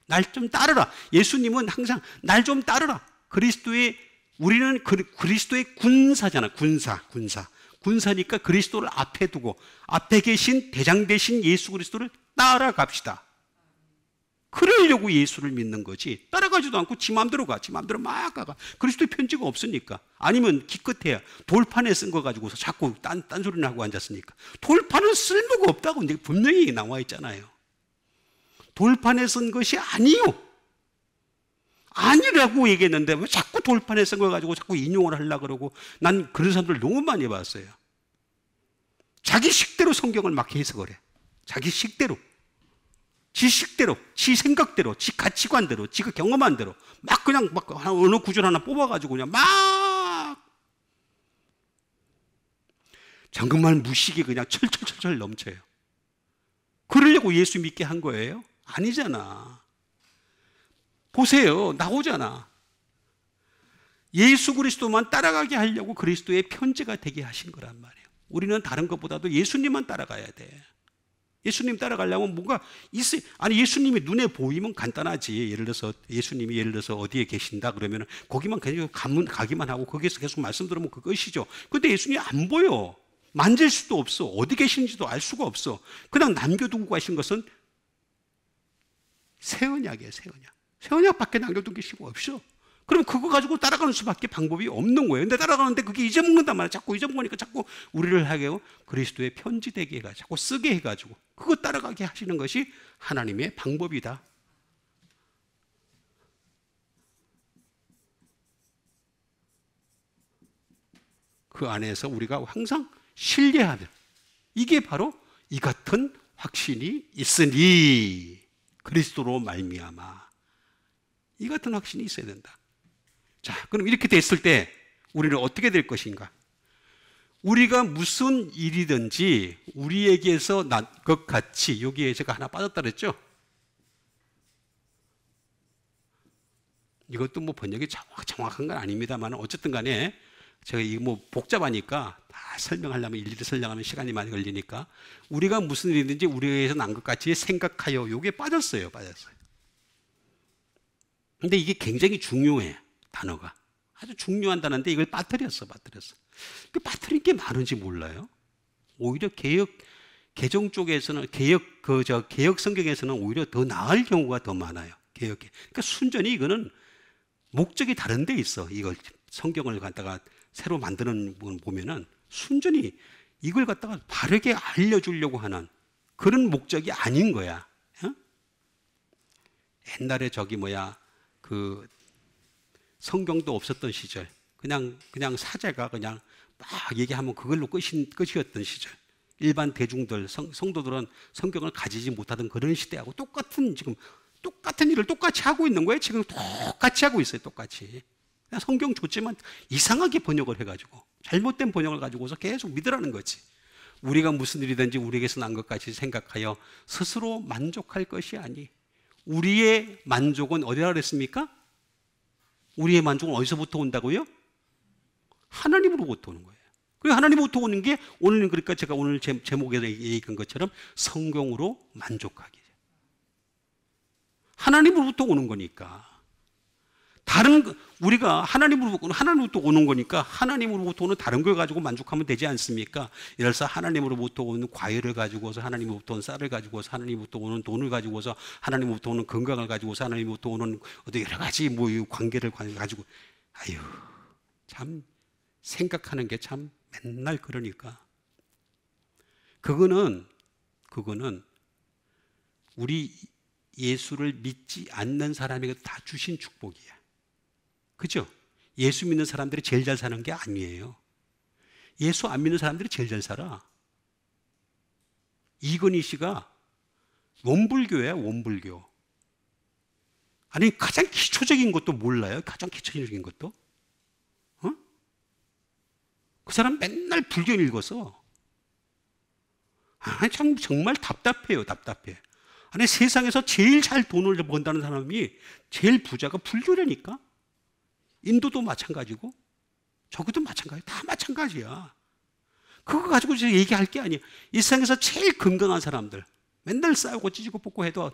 날 좀 따르라. 예수님은 항상 날 좀 따르라. 우리는 그리스도의 군사잖아. 군사니까 그리스도를 앞에 두고 앞에 계신 대장 되신 예수 그리스도를 따라갑시다. 그러려고 예수를 믿는 거지. 따라가지도 않고 지 마음대로 막 가. 그리스도의 편지가 없으니까. 아니면 기껏해야 돌판에 쓴 거 가지고서 자꾸 딴소리를 하고 앉았으니까. 돌판은 쓸모가 없다고 이제 분명히 나와 있잖아요. 돌판에 쓴 것이 아니라고 얘기했는데 왜 자꾸 돌판에 쓴 걸 가지고 자꾸 인용을 하려고 그러고. 난 그런 사람들 너무 많이 봤어요. 자기 식대로 성경을 막 해석을 해. 자기 식대로. 지 식대로, 지 생각대로, 지 가치관대로, 지가 경험한 대로 막 어느 구절 하나 뽑아가지고 그냥 막 정말 무식이 그냥 철철철철 넘쳐요. 그러려고 예수 믿게 한 거예요? 아니잖아. 보세요. 나오잖아. 예수 그리스도만 따라가게 하려고 그리스도의 편지가 되게 하신 거란 말이에요. 우리는 다른 것보다도 예수님만 따라가야 돼. 예수님 따라가려면 뭔가 있어요. 아니 예수님이 눈에 보이면 간단하지. 예를 들어서 예수님이 어디에 계신다 그러면 거기만 그냥 가기만 하고 거기에서 계속 말씀 들으면 그것이죠. 근데 예수님이 안 보여. 만질 수도 없어. 어디 계신지도 알 수가 없어. 그냥 남겨두고 가신 것은 새 언약이에요. 새 언약밖에 남겨둔 게 없어. 그럼 그거 가지고 따라가는 수밖에 방법이 없는 거예요. 근데 따라가는데 그게 잊어먹는단 말이야. 자꾸 잊어먹으니까 자꾸 우리를 하게 그리스도의 편지 되게 해가지고 자꾸 쓰게 해가지고 그거 따라가게 하시는 것이 하나님의 방법이다. 그 안에서 우리가 항상 신뢰하는 이게 바로 이 같은 확신이 있으니 그리스도로 말미암아 이 같은 확신이 있어야 된다. 자, 그럼 이렇게 됐을 때 우리는 어떻게 될 것인가? 우리가 무슨 일이든지 우리에게서 난 것 같이, 여기에 제가 하나 빠졌다 그랬죠? 이것도 뭐 번역이 정확한 건 아닙니다만 어쨌든 간에 제가 이거 뭐 복잡하니까 다 설명하려면 일일이 설명하면 시간이 많이 걸리니까 우리가 무슨 일이든지 우리에게서 난 것 같이 생각하여, 요게 빠졌어요. 근데 이게 굉장히 중요해, 단어가. 아주 중요한 단어인데 이걸 빠뜨렸어. 그 빠뜨린 게 많은지 몰라요. 오히려 개정 쪽에서는 개혁 성경에서는 오히려 더 나을 경우가 더 많아요. 그러니까 순전히 이거는 목적이 다른 데 있어. 이걸 성경을 갖다가 새로 만드는 분 보면은 순전히 이걸 갖다가 바르게 알려주려고 하는 그런 목적이 아닌 거야. 어? 옛날에 그 성경도 없었던 시절, 그냥 사제가 그냥 막 얘기하면 그걸로 끝이었던 시절, 일반 대중들, 성도들은 성경을 가지지 못하던 그런 시대하고 똑같은 일을 똑같이 하고 있는 거예요. 지금 똑같이 하고 있어요. 똑같이. 그냥 성경 좋지만 이상하게 번역을 해가지고 잘못된 번역을 가지고서 계속 믿으라는 거지. 우리가 무슨 일이든지 우리에게서 난 것 같이 생각하여 스스로 만족할 것이 아니. 우리의 만족은 어디라 그랬습니까? 우리의 만족은 어디서부터 온다고요? 하나님으로부터 오는 거예요. 그 하나님으로부터 오는 게 오늘은, 그러니까 제가 오늘 제목에서 얘기한 것처럼 성경으로 만족하기. 하나님으로부터 오는 거니까. 우리가 하나님으로부터 오는 거니까 하나님으로부터 오는 다른 걸 가지고 만족하면 되지 않습니까? 예를 들어서 하나님으로부터 오는 과일을 가지고서, 하나님으로부터 오는 쌀을 가지고서, 하나님으로부터 오는 돈을 가지고서, 하나님으로부터 오는 건강을 가지고서, 하나님으로부터 오는 어떤 여러 가지 관계를 가지고, 아유, 참 생각하는 게 참 맨날 그러니까. 그거는 우리 예수를 믿지 않는 사람에게 다 주신 축복이야. 그죠? 예수 믿는 사람들이 제일 잘 사는 게 아니에요. 예수 안 믿는 사람들이 제일 잘 살아. 이건희 씨가 원불교야, 원불교. 아니, 가장 기초적인 것도 몰라요? 가장 기초적인 것도? 어? 그 사람 맨날 불교 읽어서. 정말 답답해요, 답답해. 아니, 세상에서 제일 잘 돈을 번다는 사람이 제일 부자가 불교라니까? 인도도 마찬가지고, 저기도 마찬가지야. 다 마찬가지야. 그거 가지고 제가 얘기할 게 아니에요. 이 세상에서 제일 건강한 사람들, 맨날 싸우고 찌지고 뽑고 해도,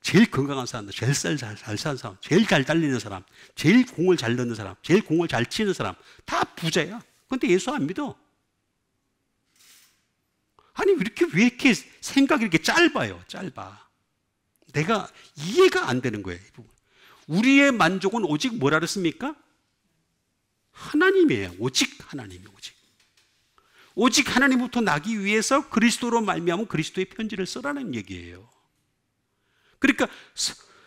제일 건강한 사람들, 제일 잘 사는 사람, 제일 잘 달리는 사람, 제일 공을 잘 넣는 사람, 제일 공을 잘 치는 사람, 다 부자야. 근데 예수 안 믿어. 아니, 왜 이렇게 생각이 이렇게 짧아요? 짧아. 내가 이해가 안 되는 거예요, 이 부분. 우리의 만족은 오직 뭐라 그랬습니까? 하나님이에요. 오직 하나님이에요. 오직 하나님부터 나기 위해서 그리스도로 말미암은 그리스도의 편지를 쓰라는 얘기예요. 그러니까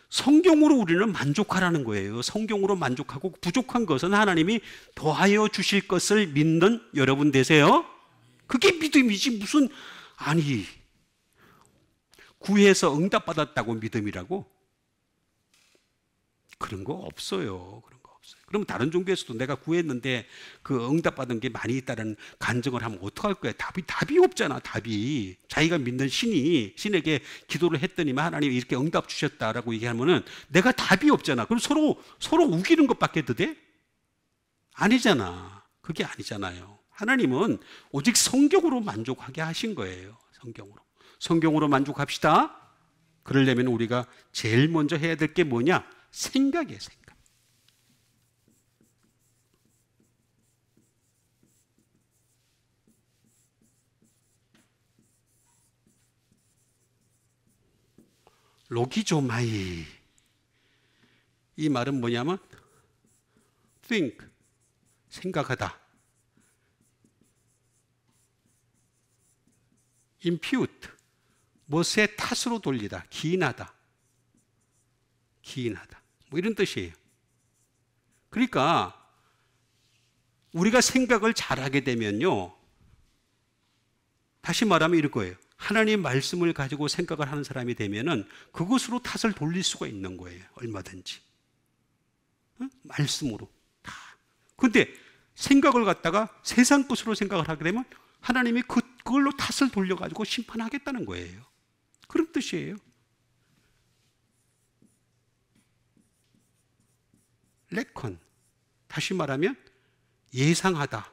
성경으로 우리는 만족하라는 거예요. 성경으로 만족하고 부족한 것은 하나님이 더하여 주실 것을 믿는 여러분 되세요. 그게 믿음이지 무슨, 아니, 구해서 응답받았다고 믿음이라고? 그런 거 없어요. 그럼 다른 종교에서도 내가 구했는데 그 응답받은 게 많이 있다는 간증을 하면 어떡할 거야? 답이 없잖아, 답이. 자기가 믿는 신에게 기도를 했더니만 하나님이 이렇게 응답 주셨다라고 얘기하면은 내가 답이 없잖아. 그럼 서로 우기는 것밖에 더 돼? 아니잖아. 그게 아니잖아요. 하나님은 오직 성경으로 만족하게 하신 거예요. 성경으로 만족합시다. 그러려면 우리가 제일 먼저 해야 될 게 뭐냐? 생각이에요, 생각. 로기조마이, 이 말은 뭐냐면 think, 생각하다. impute, 무엇의 탓으로 돌리다, 기인하다. 뭐 이런 뜻이에요. 그러니까 우리가 생각을 잘하게 되면요, 다시 말하면 이럴 거예요. 하나님 말씀을 가지고 생각을 하는 사람이 되면은 그것으로 탓을 돌릴 수가 있는 거예요. 얼마든지. 말씀으로 다. 근데 생각을 갖다가 세상 것으로 생각을 하게 되면 하나님이 그걸로 탓을 돌려가지고 심판하겠다는 거예요. 그런 뜻이에요. 레컨, 다시 말하면 예상하다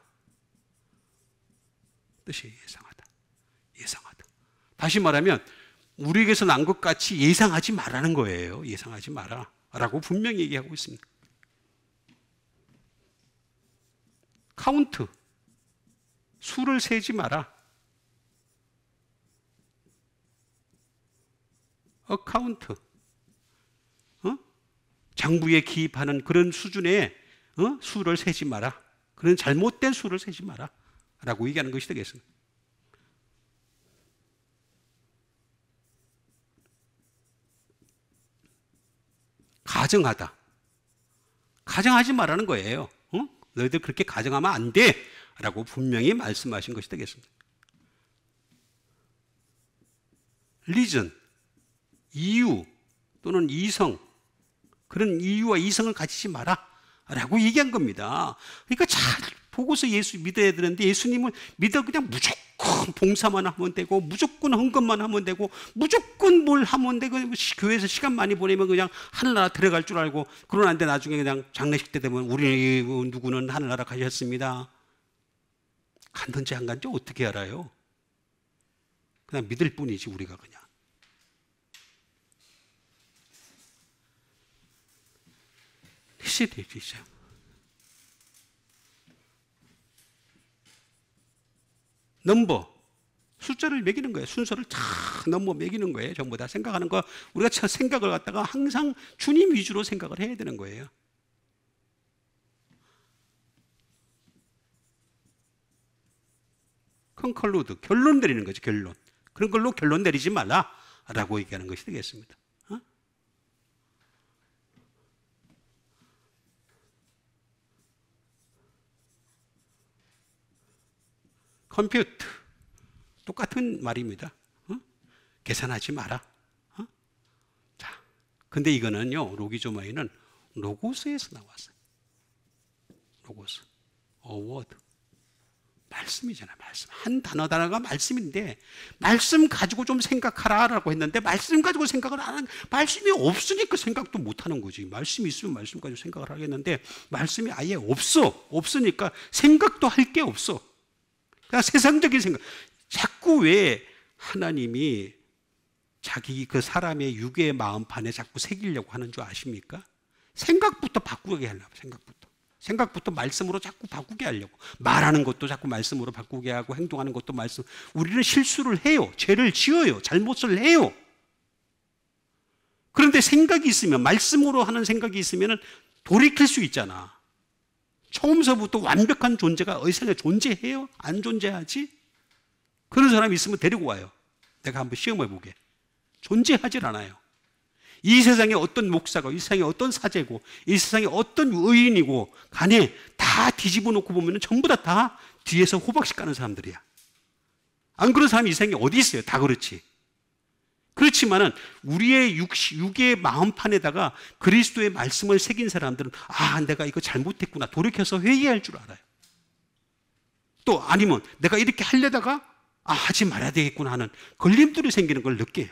뜻이에요. 예상하다. 예상하다. 다시 말하면 우리에게서 난 것 같이 예상하지 말라는 거예요. 예상하지 마라 라고 분명히 얘기하고 있습니다. 카운트, 수를 세지 마라. 어카운트, 장부에 기입하는 그런 수준의 수를 세지 마라. 그런 잘못된 수를 세지 마라 라고 얘기하는 것이 되겠습니다. 가정하다. 가정하지 말라는 거예요. 너희들 그렇게 가정하면 안 돼 라고 분명히 말씀하신 것이 되겠습니다. 리전, 이유 또는 이성, 그런 이유와 이성을 가지지 마라 라고 얘기한 겁니다. 그러니까 잘 보고서 예수 믿어야 되는데 예수님을 믿어 그냥 무조건 봉사만 하면 되고 무조건 헌금만 하면 되고 무조건 뭘 하면 되고 교회에서 시간 많이 보내면 그냥 하늘나라 들어갈 줄 알고 그러는데 나중에 그냥 장례식 때 되면 우리 누구는 하늘나라 가셨습니다. 갔는지 안 간지 어떻게 알아요? 그냥 믿을 뿐이지 우리가 그냥. 시대이죠. 넘버, 숫자를 매기는 거예요. 순서를 쫙 넘어 매기는 거예요. 전부 다 생각하는 거. 우리가 생각을 갖다가 항상 주님 위주로 생각을 해야 되는 거예요. 컨클루드, 결론 내리는 거죠. 결론. 그런 걸로 결론 내리지 말라 라고 얘기하는 것이 되겠습니다. 컴퓨트, 똑같은 말입니다. 계산하지 마라. 자, 근데 이거는요, 로기조마이는 로고스에서 나왔어요. 로고스, 어워드, 말씀이잖아요. 말씀. 한 단어가 말씀인데 말씀 가지고 좀 생각하라라고 했는데 말씀 가지고 생각을 안 하는, 말씀이 없으니까 생각도 못 하는 거지. 말씀이 있으면 말씀 가지고 생각을 하겠는데 말씀이 아예 없으니까 생각도 할 게 없어. 그냥 세상적인 생각. 자꾸 왜 하나님이 자기 그 사람의 육의 마음판에 자꾸 새기려고 하는 줄 아십니까? 생각부터 바꾸게 하려고. 생각부터 말씀으로 자꾸 바꾸게 하려고. 말하는 것도 자꾸 말씀으로 바꾸게 하고 행동하는 것도 말씀. 우리는 실수를 해요. 죄를 지어요. 잘못을 해요. 그런데 생각이 있으면, 말씀으로 하는 생각이 있으면 돌이킬 수 있잖아. 처음서부터 완벽한 존재가 이 세상에 존재해요? 안 존재하지? 그런 사람이 있으면 데리고 와요. 내가 한번 시험해 보게. 존재하질 않아요. 이 세상에 어떤 목사가, 이 세상에 어떤 사제고, 이 세상에 어떤 의인이고 간에 다 뒤집어 놓고 보면 전부 다 뒤에서 호박씨 까는 사람들이야. 안 그런 사람이 이 세상에 어디 있어요? 다 그렇지. 그렇지만은 우리의 육의 마음판에다가 그리스도의 말씀을 새긴 사람들은 아, 내가 이거 잘못했구나. 돌이켜서 회개할 줄 알아요. 또 아니면 내가 이렇게 하려다가 아, 하지 말아야 되겠구나 하는 걸림돌이 생기는 걸 느껴요.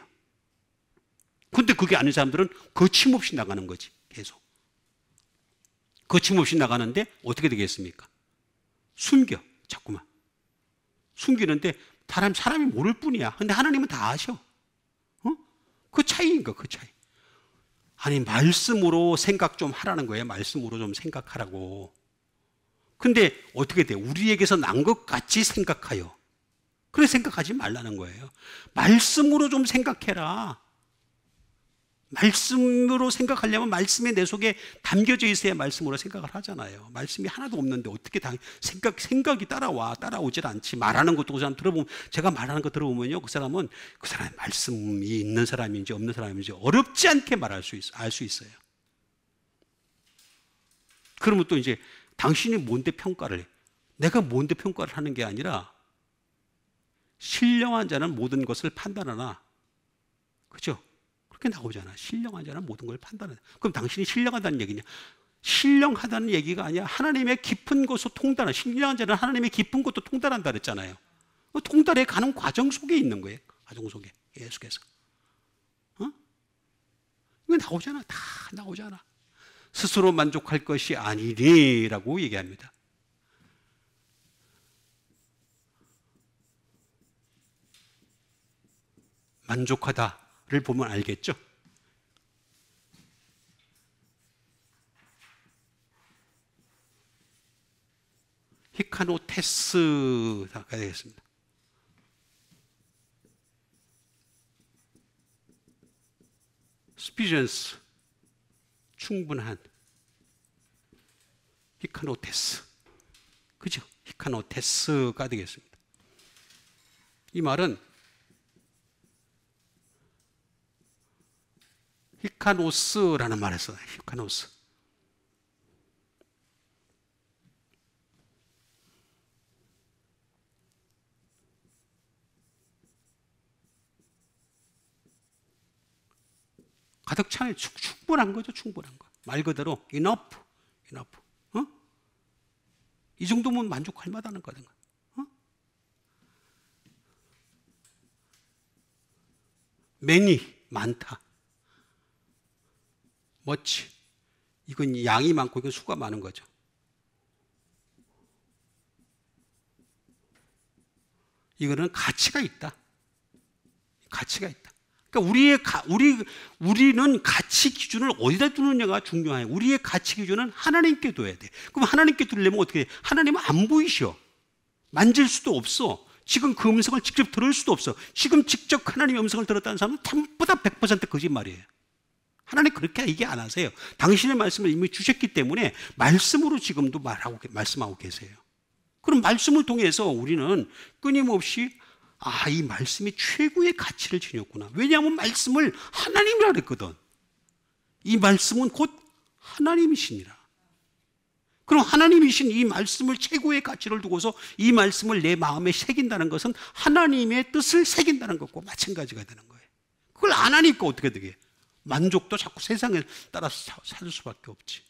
근데 그게 아닌 사람들은 거침없이 나가는 거지. 계속. 거침없이 나가는데 어떻게 되겠습니까? 숨겨. 자꾸만. 숨기는데 사람이 모를 뿐이야. 근데 하나님은 다 아셔. 그 차이인 거, 그 차이. 아니, 말씀으로 생각 좀 하라는 거예요. 말씀으로 좀 생각하라고. 근데 어떻게 돼? 우리에게서 난 것 같이 생각하여. 그래 생각하지 말라는 거예요. 말씀으로 좀 생각해라. 말씀으로 생각하려면 말씀이 내 속에 담겨져 있어야 말씀으로 생각을 하잖아요. 말씀이 하나도 없는데 어떻게 생각이 따라오질 않지. 말하는 것도 그 사람 들어보면, 제가 말하는 거 들어보면요, 그 사람이 말씀이 있는 사람인지 없는 사람인지 어렵지 않게 알 수 있어요. 그러면 또 이제 당신이 뭔데 평가를 해? 내가 뭔데 평가를 하는 게 아니라 신령한 자는 모든 것을 판단하나, 그렇죠? 그렇게 나오잖아. 신령한 자는 모든 걸 판단한다. 그럼 당신이 신령하다는 얘기냐? 신령하다는 얘기가 아니야. 하나님의 깊은 곳으로 통달한, 신령한 자는 하나님의 깊은 곳도 통달한다 그랬잖아요. 통달해 가는 과정 속에 있는 거예요. 과정 속에 계속해서. 이거 나오잖아. 다 나오잖아. 스스로 만족할 것이 아니니라고 얘기합니다. 만족하다를 보면 알겠죠? 히카노테스가 되겠습니다. 스피전스, 충분한. 히카노테스, 그죠? 히카노테스가 되겠습니다. 이 말은 히카노스라는 말을 써요. 히카노스. 가득 차는 충분한 거죠. 충분한 거. 말 그대로 enough. 이 정도면 만족할 만하는 거든요. many, 많다. much, 이건 양이 많고 이건 수가 많은 거죠. 이거는 가치가 있다. 가치가 있다. 그러니까 우리는 가치 기준을 어디다 두느냐가 중요해요. 우리의 가치 기준은 하나님께 둬야 돼. 그럼 하나님께 두려면 어떻게 해? 하나님은 안 보이셔. 만질 수도 없어. 지금 그 음성을 직접 들을 수도 없어. 지금 직접 하나님의 음성을 들었다는 사람은 전부 다 100% 거짓말이에요. 하나님 그렇게 얘기 안 하세요. 당신의 말씀을 이미 주셨기 때문에 말씀으로 지금도 말씀하고 계세요. 그럼 말씀을 통해서 우리는 끊임없이 이 말씀이 최고의 가치를 지녔구나. 왜냐하면 말씀을 하나님이라 그랬거든. 이 말씀은 곧 하나님이시니라. 그럼 하나님이신 이 말씀을 최고의 가치를 두고서 이 말씀을 내 마음에 새긴다는 것은 하나님의 뜻을 새긴다는 것과 마찬가지가 되는 거예요. 그걸 안 하니까 어떻게 되게? 만족도 자꾸 세상에 따라서 찾을 수밖에 없지.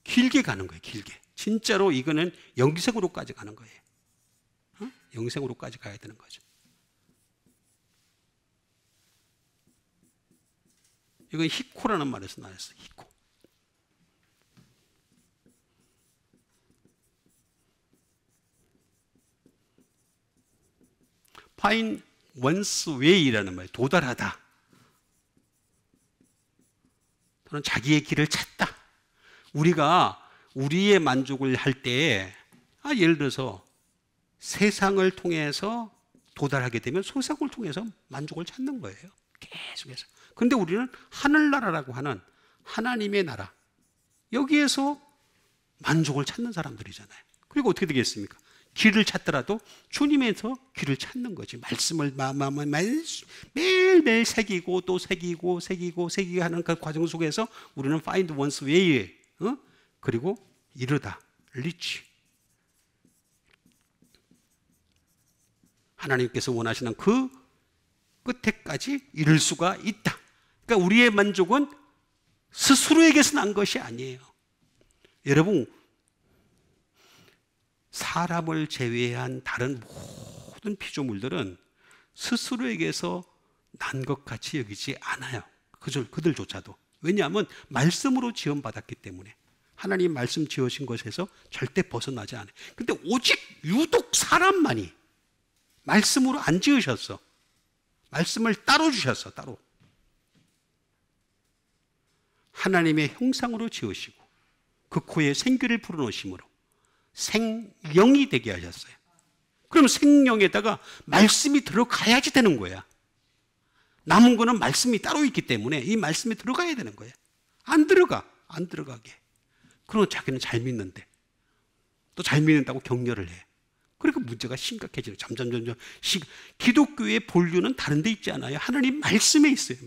길게 가는 거예요. 길게. 진짜로 이거는 영생으로까지 가는 거예요. 영생으로까지 가야 되는 거죠. 이건 히코라는 말에서 나왔어요. 히코. find one's way라는 말, 도달하다. 또는 자기의 길을 찾다. 우리가 우리의 만족을 할 때, 예를 들어서 세상을 통해서 도달하게 되면 세상을 통해서 만족을 찾는 거예요. 계속해서. 그런데 우리는 하늘나라라고 하는 하나님의 나라, 여기에서 만족을 찾는 사람들이잖아요. 그리고 어떻게 되겠습니까? 길을 찾더라도 주님에서 길을 찾는 거지. 말씀을 매일매일 새기고 또 새기고 하는 그 과정 속에서 우리는 find one's way, 그리고 이르다, reach. 하나님께서 원하시는 그 끝에까지 이룰 수가 있다. 그러니까 우리의 만족은 스스로에게서 난 것이 아니에요. 여러분, 사람을 제외한 다른 모든 피조물들은 스스로에게서 난 것 같이 여기지 않아요. 그들조차도. 왜냐하면 말씀으로 지원받았기 때문에. 하나님 말씀 지으신 것에서 절대 벗어나지 않아요. 근데 오직 유독 사람만이 말씀으로 안 지으셨어. 말씀을 따로 주셨어. 따로. 하나님의 형상으로 지으시고 그 코에 생기를 불어넣으심으로 생영이 되게 하셨어요. 그럼 생영에다가 말씀이 들어가야지 되는 거야. 남은 거는 말씀이 따로 있기 때문에 이 말씀이 들어가야 되는 거예요. 안 들어가게. 그러면 자기는 잘 믿는데 또 잘 믿는다고 격려를 해. 그러니까 문제가 심각해지는 점점 기독교의 본류는 다른 데 있지 않아요. 하나님 말씀에 있어요.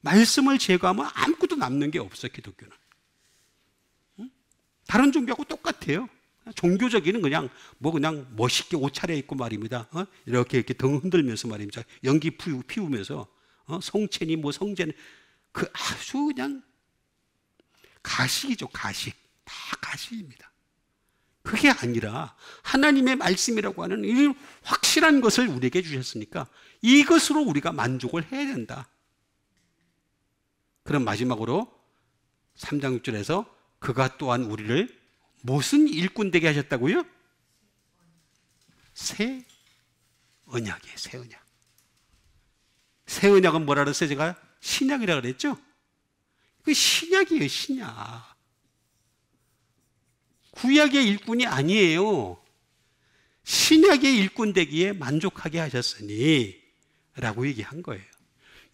말씀을 제거하면 아무것도 남는 게 없어요. 기독교는. 다른 종교하고 똑같아요. 종교적인 그냥 그냥 멋있게 옷 차려입고 말입니다. 이렇게 등 흔들면서 말입니다. 연기 피우면서 성체니 성제니 아주 그냥 가식이죠. 가식. 다 가식입니다. 그게 아니라 하나님의 말씀이라고 하는 이 확실한 것을 우리에게 주셨으니까 이것으로 우리가 만족을 해야 된다. 그럼 마지막으로 3장 6절에서 그가 또한 우리를 무슨 일꾼 되게 하셨다고요? 새 언약이에요. 새 언약. 새 언약은 뭐라 그랬어요? 제가 신약이라고 그랬죠? 그 신약이에요. 신약. 구약의 일꾼이 아니에요. 신약의 일꾼 되기에 만족하게 하셨으니 라고 얘기한 거예요.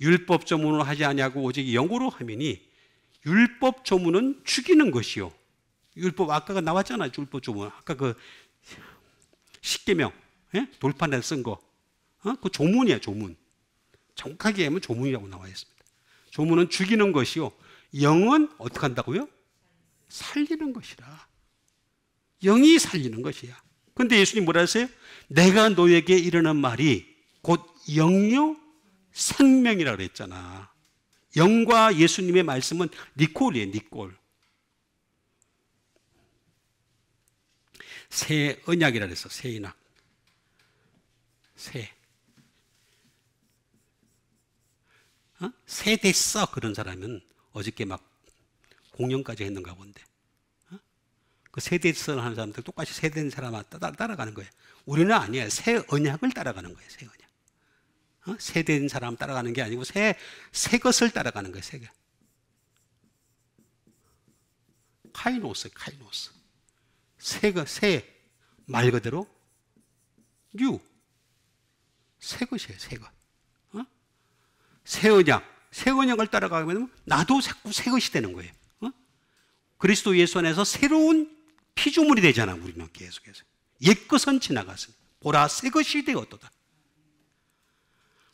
율법 조문을 하지 아니하고 오직 영으로 하미니 율법 조문은 죽이는 것이요. 율법 아까 나왔잖아요. 율법 조문. 아까 그 십계명 돌판에 쓴 거. 그 조문이야. 조문. 정확하게 하면 조문이라고 나와 있습니다. 조문은 죽이는 것이요. 영은 어떻게 한다고요? 살리는 것이라. 영이 살리는 것이야. 그런데 예수님 뭐라 하세요? 내가 너에게 이르는 말이 곧 영요 생명이라고 그랬잖아. 영과 예수님의 말씀은 니콜이에요. 니콜. 새 언약이라 그랬어. 새 언약. 새 됐어. 그런 사람은 어저께 막 공연까지 했는가 본데. 그 세대선 하는 사람들 똑같이 세대된 사람 따라가는 거예요. 우리는 아니에요. 새 언약을 따라가는 거예요. 새 언약. 세대된 사람 따라가는 게 아니고 새 것을 따라가는 거예요. 새 것. 카이노스. 새 말 그대로 뉴. 새 것이에요. 새 것. 새 언약. 새 언약을 따라가면 나도 자꾸 새 것이 되는 거예요. 그리스도 예수 안에서 새로운 피조물이 되잖아. 우리는 계속해서 옛것은 지나갔으니 보라 새 것이 되었도다.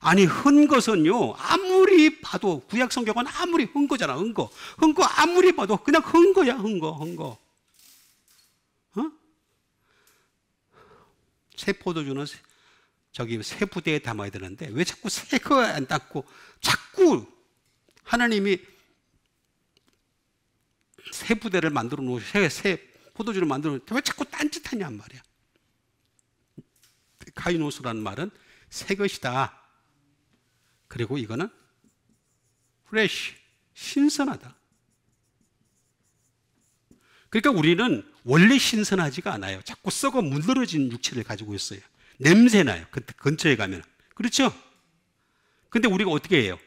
아니 흔 것은요 아무리 봐도 구약 성경은 아무리 흔 거잖아. 흔 거 아무리 봐도 그냥 흔 거야. 흔 거. 새 포도주는 새 부대에 담아야 되는데 왜 자꾸 새 거 안 담고 자꾸 하나님이 새 부대를 만들어 놓으시고 새 포도주를 만들어 놓으시고 왜 자꾸 딴짓하냔 말이야. 카이노스라는 말은 새 것이다. 그리고 이거는 프레쉬, 신선하다. 그러니까 우리는 원래 신선하지가 않아요. 자꾸 썩어 문드러진 육체를 가지고 있어요. 냄새나요. 그 근처에 가면. 그렇죠? 근데 우리가 어떻게 해요?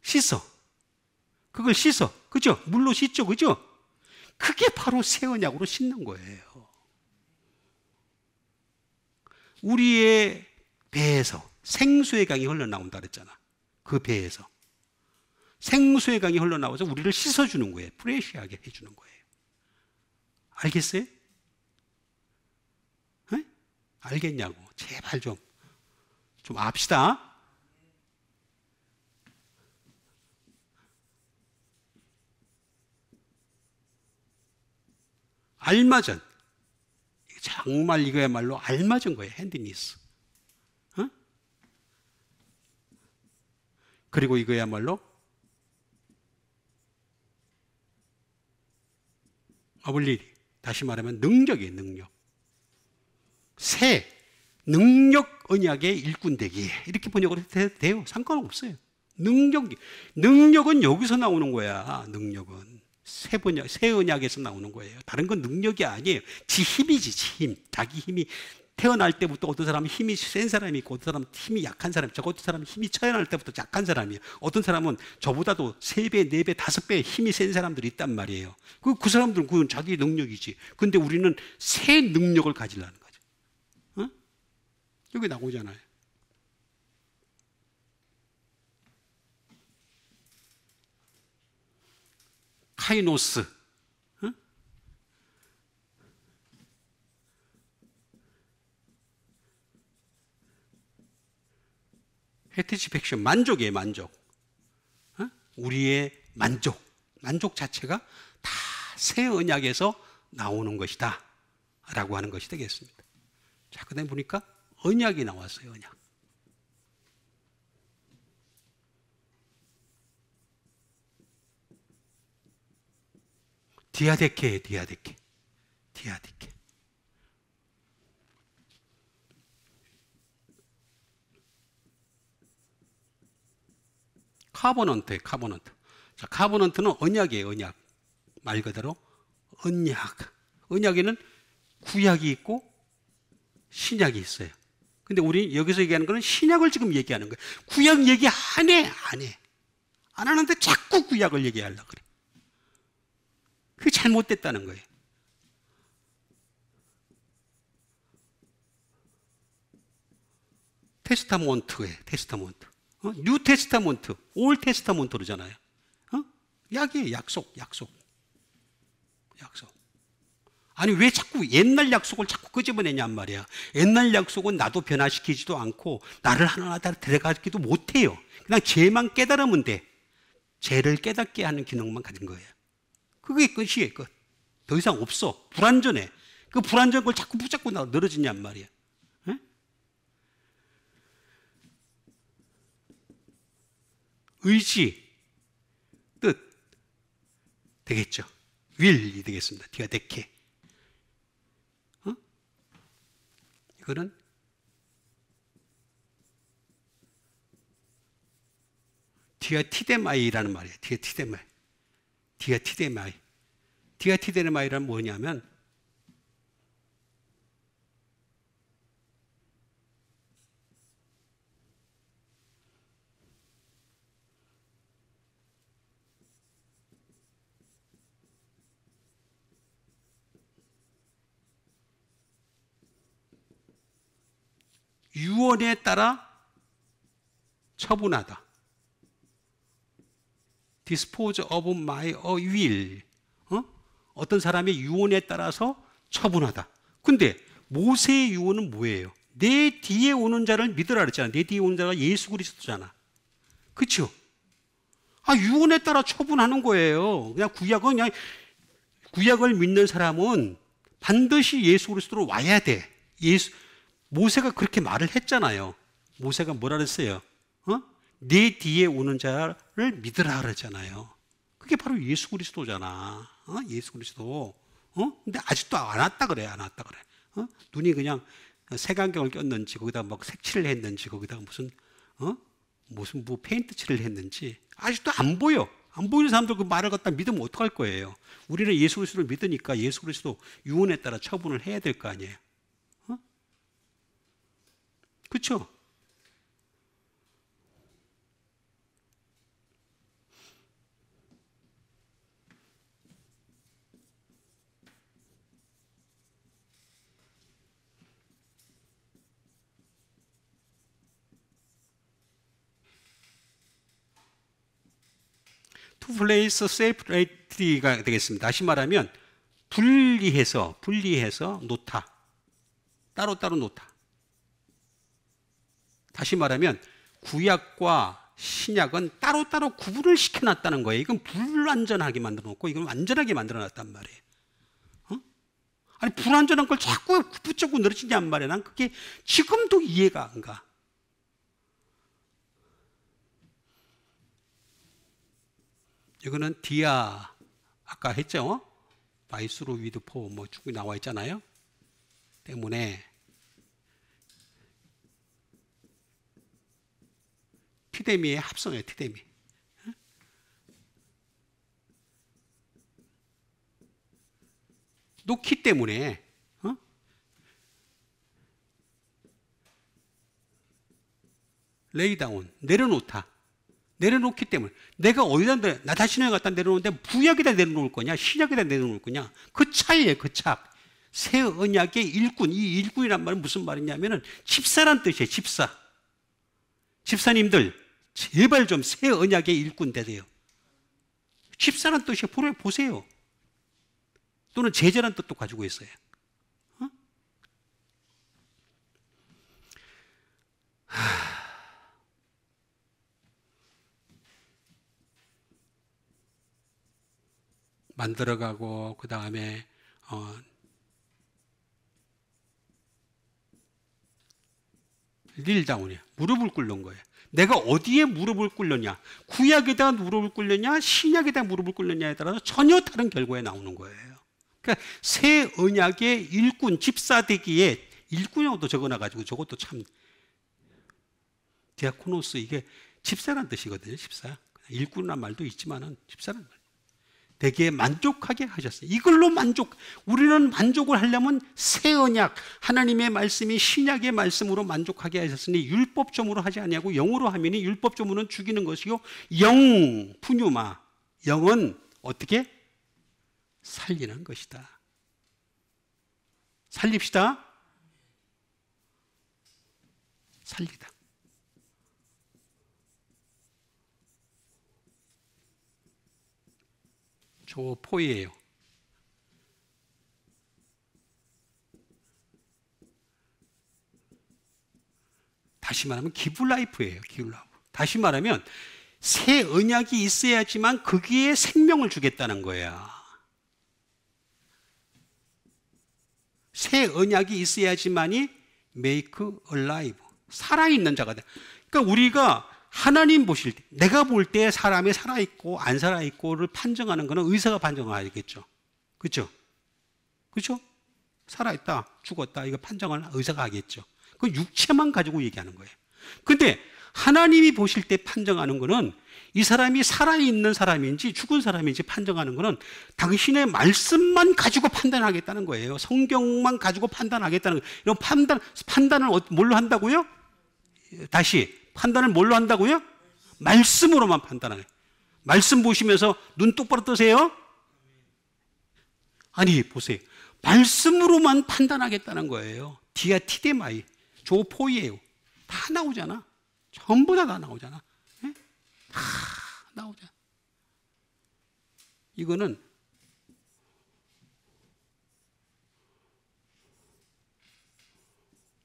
씻어. 그걸 씻어. 그죠? 물로 씻죠. 그죠? 그게 바로 새 언약으로 씻는 거예요. 우리의 배에서 생수의 강이 흘러나온다 그랬잖아. 그 배에서. 생수의 강이 흘러나와서 우리를 씻어주는 거예요. 프레시하게 해주는 거예요. 알겠어요? 네? 알겠냐고. 제발 좀 압시다. 알맞은. 정말 이거야말로 알맞은 거예요. 핸디니스. 그리고 이거야말로 아블리리. 다시 말하면 능력이에요. 능력. 새 능력 언약의 일꾼되기. 이렇게 번역을 해도 돼요. 상관없어요. 능력은 여기서 나오는 거야. 능력은 새 언약에서 나오는 거예요. 다른 건 능력이 아니에요. 지 힘이지. 지 힘. 자기 힘이 태어날 때부터 어떤 사람은 힘이 센 사람이 있고 어떤 사람은 힘이 약한 사람이 있고 어떤 사람은 힘이 태어날 때부터 약한 사람이에요. 어떤 사람은 저보다도 3배, 4배, 5배 힘이 센 사람들이 있단 말이에요. 그 사람들은 그건 자기 능력이지. 근데 우리는 새 능력을 가지려는 거죠. 여기 나오잖아요. 카이노스. 해티시팩션. 만족이에요. 만족. 우리의 만족 자체가 다 새 언약에서 나오는 것이다 라고 하는 것이 되겠습니다. 자, 그 다음에 보니까 언약이 나왔어요. 언약. 디아데케예요. 디아데케. 디아데케. 카버넌트예요. 카버넌트. 자, 카버넌트는 언약이에요. 언약. 말 그대로 언약. 언약에는 구약이 있고 신약이 있어요. 근데 우리 여기서 얘기하는 거는 신약을 지금 얘기하는 거예요. 구약 얘기 안 해. 안 해. 안 하는데 자꾸 구약을 얘기하려고 그래. 그게 잘못됐다는 거예요. 테스타몬트예요. 테스타몬트. 뉴 테스타몬트, 올 테스타몬트 그러잖아요. 약이에요. 약속, 약속. 약속. 아니 왜 자꾸 옛날 약속을 자꾸 끄집어내냔 말이야. 옛날 약속은 나도 변화시키지도 않고 나를 하나하나 데려가기도 못해요. 그냥 죄만 깨달으면 돼. 죄를 깨닫게 하는 기능만 가진 거예요. 그게 끝이에요. 끝. 더 이상 없어. 불완전해. 그 불완전한 걸 자꾸 붙잡고 늘어지냔 말이야. 에? 의지, 뜻 되겠죠. will이 되겠습니다. 디아데케. 이거는 디아티데마이라는 말이에요. 디아티데마이. 디아티데마이. 디아티데마이란 뭐냐면 유언에 따라 처분하다. dispose of my will. 어떤 사람의 유언에 따라서 처분하다. 근데 모세의 유언은 뭐예요? 내 뒤에 오는 자를 믿으라 그랬잖아. 내 뒤에 오는 자가 예수 그리스도잖아. 그렇죠? 유언에 따라 처분하는 거예요. 그냥 구약을 믿는 사람은 반드시 예수 그리스도로 와야 돼. 모세가 그렇게 말을 했잖아요. 모세가 뭐라 그랬어요? 내 뒤에 오는 자를 믿으라 그랬잖아요. 그게 바로 예수 그리스도잖아. 예수 그리스도. 근데 아직도 안 왔다 그래. 안 왔다 그래. 눈이 그냥 색안경을 꼈는지 거기다 막 색칠을 했는지 거기다가 무슨 페인트 칠을 했는지 아직도 안 보여. 안 보이는 사람들 그 말을 갖다 믿으면 어떡할 거예요? 우리는 예수 그리스도를 믿으니까 예수 그리스도 유언에 따라 처분을 해야 될 거 아니에요. 그렇죠? to place separately가 되겠습니다. 다시 말하면 분리해서 놓다. 따로따로 놓다. 다시 말하면 구약과 신약은 따로따로 구분을 시켜놨다는 거예요. 이건 불완전하게 만들어놓고 이건 완전하게 만들어놨단 말이에요. 아니 불완전한 걸 자꾸 붙잡고 늘어지냔 말이에요. 난 그게 지금도 이해가 안 가. 이거는 디아 아까 했죠? 바이스로 위드 포 뭐 쭉 나와 있잖아요. 때문에 티데미의 합성이에요. 티데미. 놓기 때문에 레이다운 내려놓다. 내려놓기 때문에 내가 어디다 나 자신을 갖다 내려놓는데 구약에다 내려놓을 거냐 신약에다 내려놓을 거냐 그 차이예요. 그 차. 새 언약의 일꾼. 이 일꾼이란 말은 무슨 말이냐면은 집사란 뜻이에요. 집사. 집사님들 제발 좀 새 언약의 일꾼 되세요. 집사란 뜻이에요. 보세요. 또는 제자란 뜻도 가지고 있어요. 만들어가고 그 다음에 릴다운이야. 무릎을 꿇는 거예요. 내가 어디에 무릎을 꿇느냐, 구약에다가 무릎을 꿇느냐, 신약에다가 무릎을 꿇느냐에 따라서 전혀 다른 결과에 나오는 거예요. 그러니까 새 언약의 일꾼, 집사 되기에 일꾼이라고도 적어놔가지고 저것도 참 디아코노스, 이게 집사란 뜻이거든요. 집사. 일꾼이란 말도 있지만은 집사란 말. 되게 만족하게 하셨어요. 이걸로 우리는 만족을 하려면 새 언약, 하나님의 말씀이 신약의 말씀으로 만족하게 하셨으니 율법점으로 하지 아니하고 영으로 하면이 율법점으로는 죽이는 것이요, 영, 푸뉴마, 영은 어떻게? 살리는 것이다. 살립시다. 살리다. 조포이에요. 다시 말하면 기브라이프예요. 기브라이프. 다시 말하면 새 언약이 있어야지만 거기에 생명을 주겠다는 거야. 새 언약이 있어야지만이 make alive, 살아있는 자가 돼. 그러니까 우리가 하나님 보실 때, 내가 볼 때 사람이 살아있고 안 살아있고를 판정하는 것은 의사가 판정하겠죠. 그렇죠? 그렇죠? 살아있다, 죽었다, 이거 판정을 의사가 하겠죠. 그 육체만 가지고 얘기하는 거예요. 근데 하나님이 보실 때 판정하는 것은 이 사람이 살아있는 사람인지 죽은 사람인지 판정하는 것은 당신의 말씀만 가지고 판단하겠다는 거예요. 성경만 가지고 판단하겠다는 거예요. 이런 판단을 뭘로 한다고요? 다시, 판단을 뭘로 한다고요? 말씀으로만 판단하는 거예요. 말씀 보시면서 눈 똑바로 뜨세요. 아니, 보세요. 말씀으로만 판단하겠다는 거예요. 디아티데마이, 조포이에요. 다 나오잖아. 전부 다 나오잖아. 네? 다 나오잖아. 이거는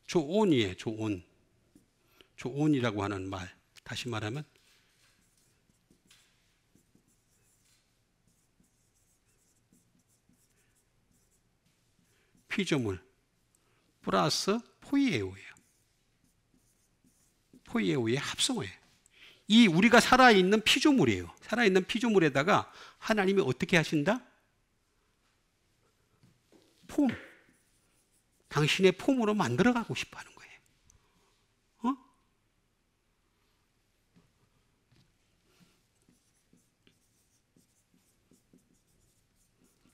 조온이에요. 조온. 조온이라고 하는 말. 다시 말하면 피조물 플러스 포이에오예요. 포이에오의 합성어예요. 이 우리가 살아있는 피조물이에요. 살아있는 피조물에다가 하나님이 어떻게 하신다? 폼. 당신의 폼으로 만들어가고 싶어 하는 거예요. 어?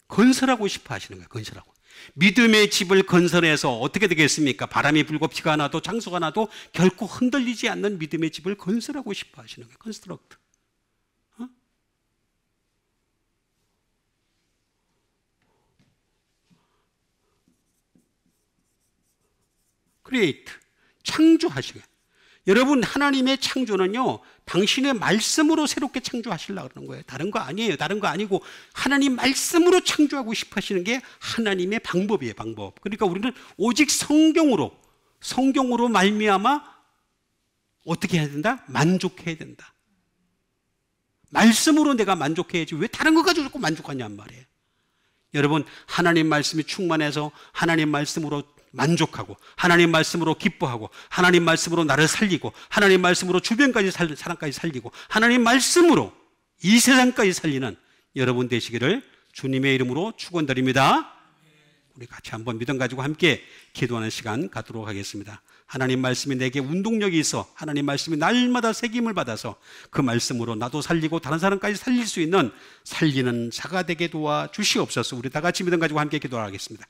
건설하고 싶어 하시는 거예요. 건설하고. 믿음의 집을 건설해서 어떻게 되겠습니까? 바람이 불고 비가 나도 장소가 나도 결코 흔들리지 않는 믿음의 집을 건설하고 싶어 하시는 거예요. 컨스트럭트. 어? 크리에이트. 창조하시게. 여러분, 하나님의 창조는요, 당신의 말씀으로 새롭게 창조하시려고 그러는 거예요. 다른 거 아니에요. 다른 거 아니고 하나님 말씀으로 창조하고 싶어 하시는 게 하나님의 방법이에요. 방법. 그러니까 우리는 오직 성경으로 말미암아 어떻게 해야 된다? 만족해야 된다. 말씀으로 내가 만족해야지 왜 다른 거 가지고 자꾸 만족하냔 말이에요. 여러분, 하나님 말씀이 충만해서 하나님 말씀으로 만족하고 하나님 말씀으로 기뻐하고 하나님 말씀으로 나를 살리고 하나님 말씀으로 주변까지 사람까지 살리고 하나님 말씀으로 이 세상까지 살리는 여러분 되시기를 주님의 이름으로 축원드립니다. 우리 같이 한번 믿음 가지고 함께 기도하는 시간 갖도록 하겠습니다. 하나님 말씀이 내게 운동력이 있어 하나님 말씀이 날마다 새김을 받아서 그 말씀으로 나도 살리고 다른 사람까지 살릴 수 있는 살리는 자가 되게 도와주시옵소서. 우리 다 같이 믿음 가지고 함께 기도하겠습니다.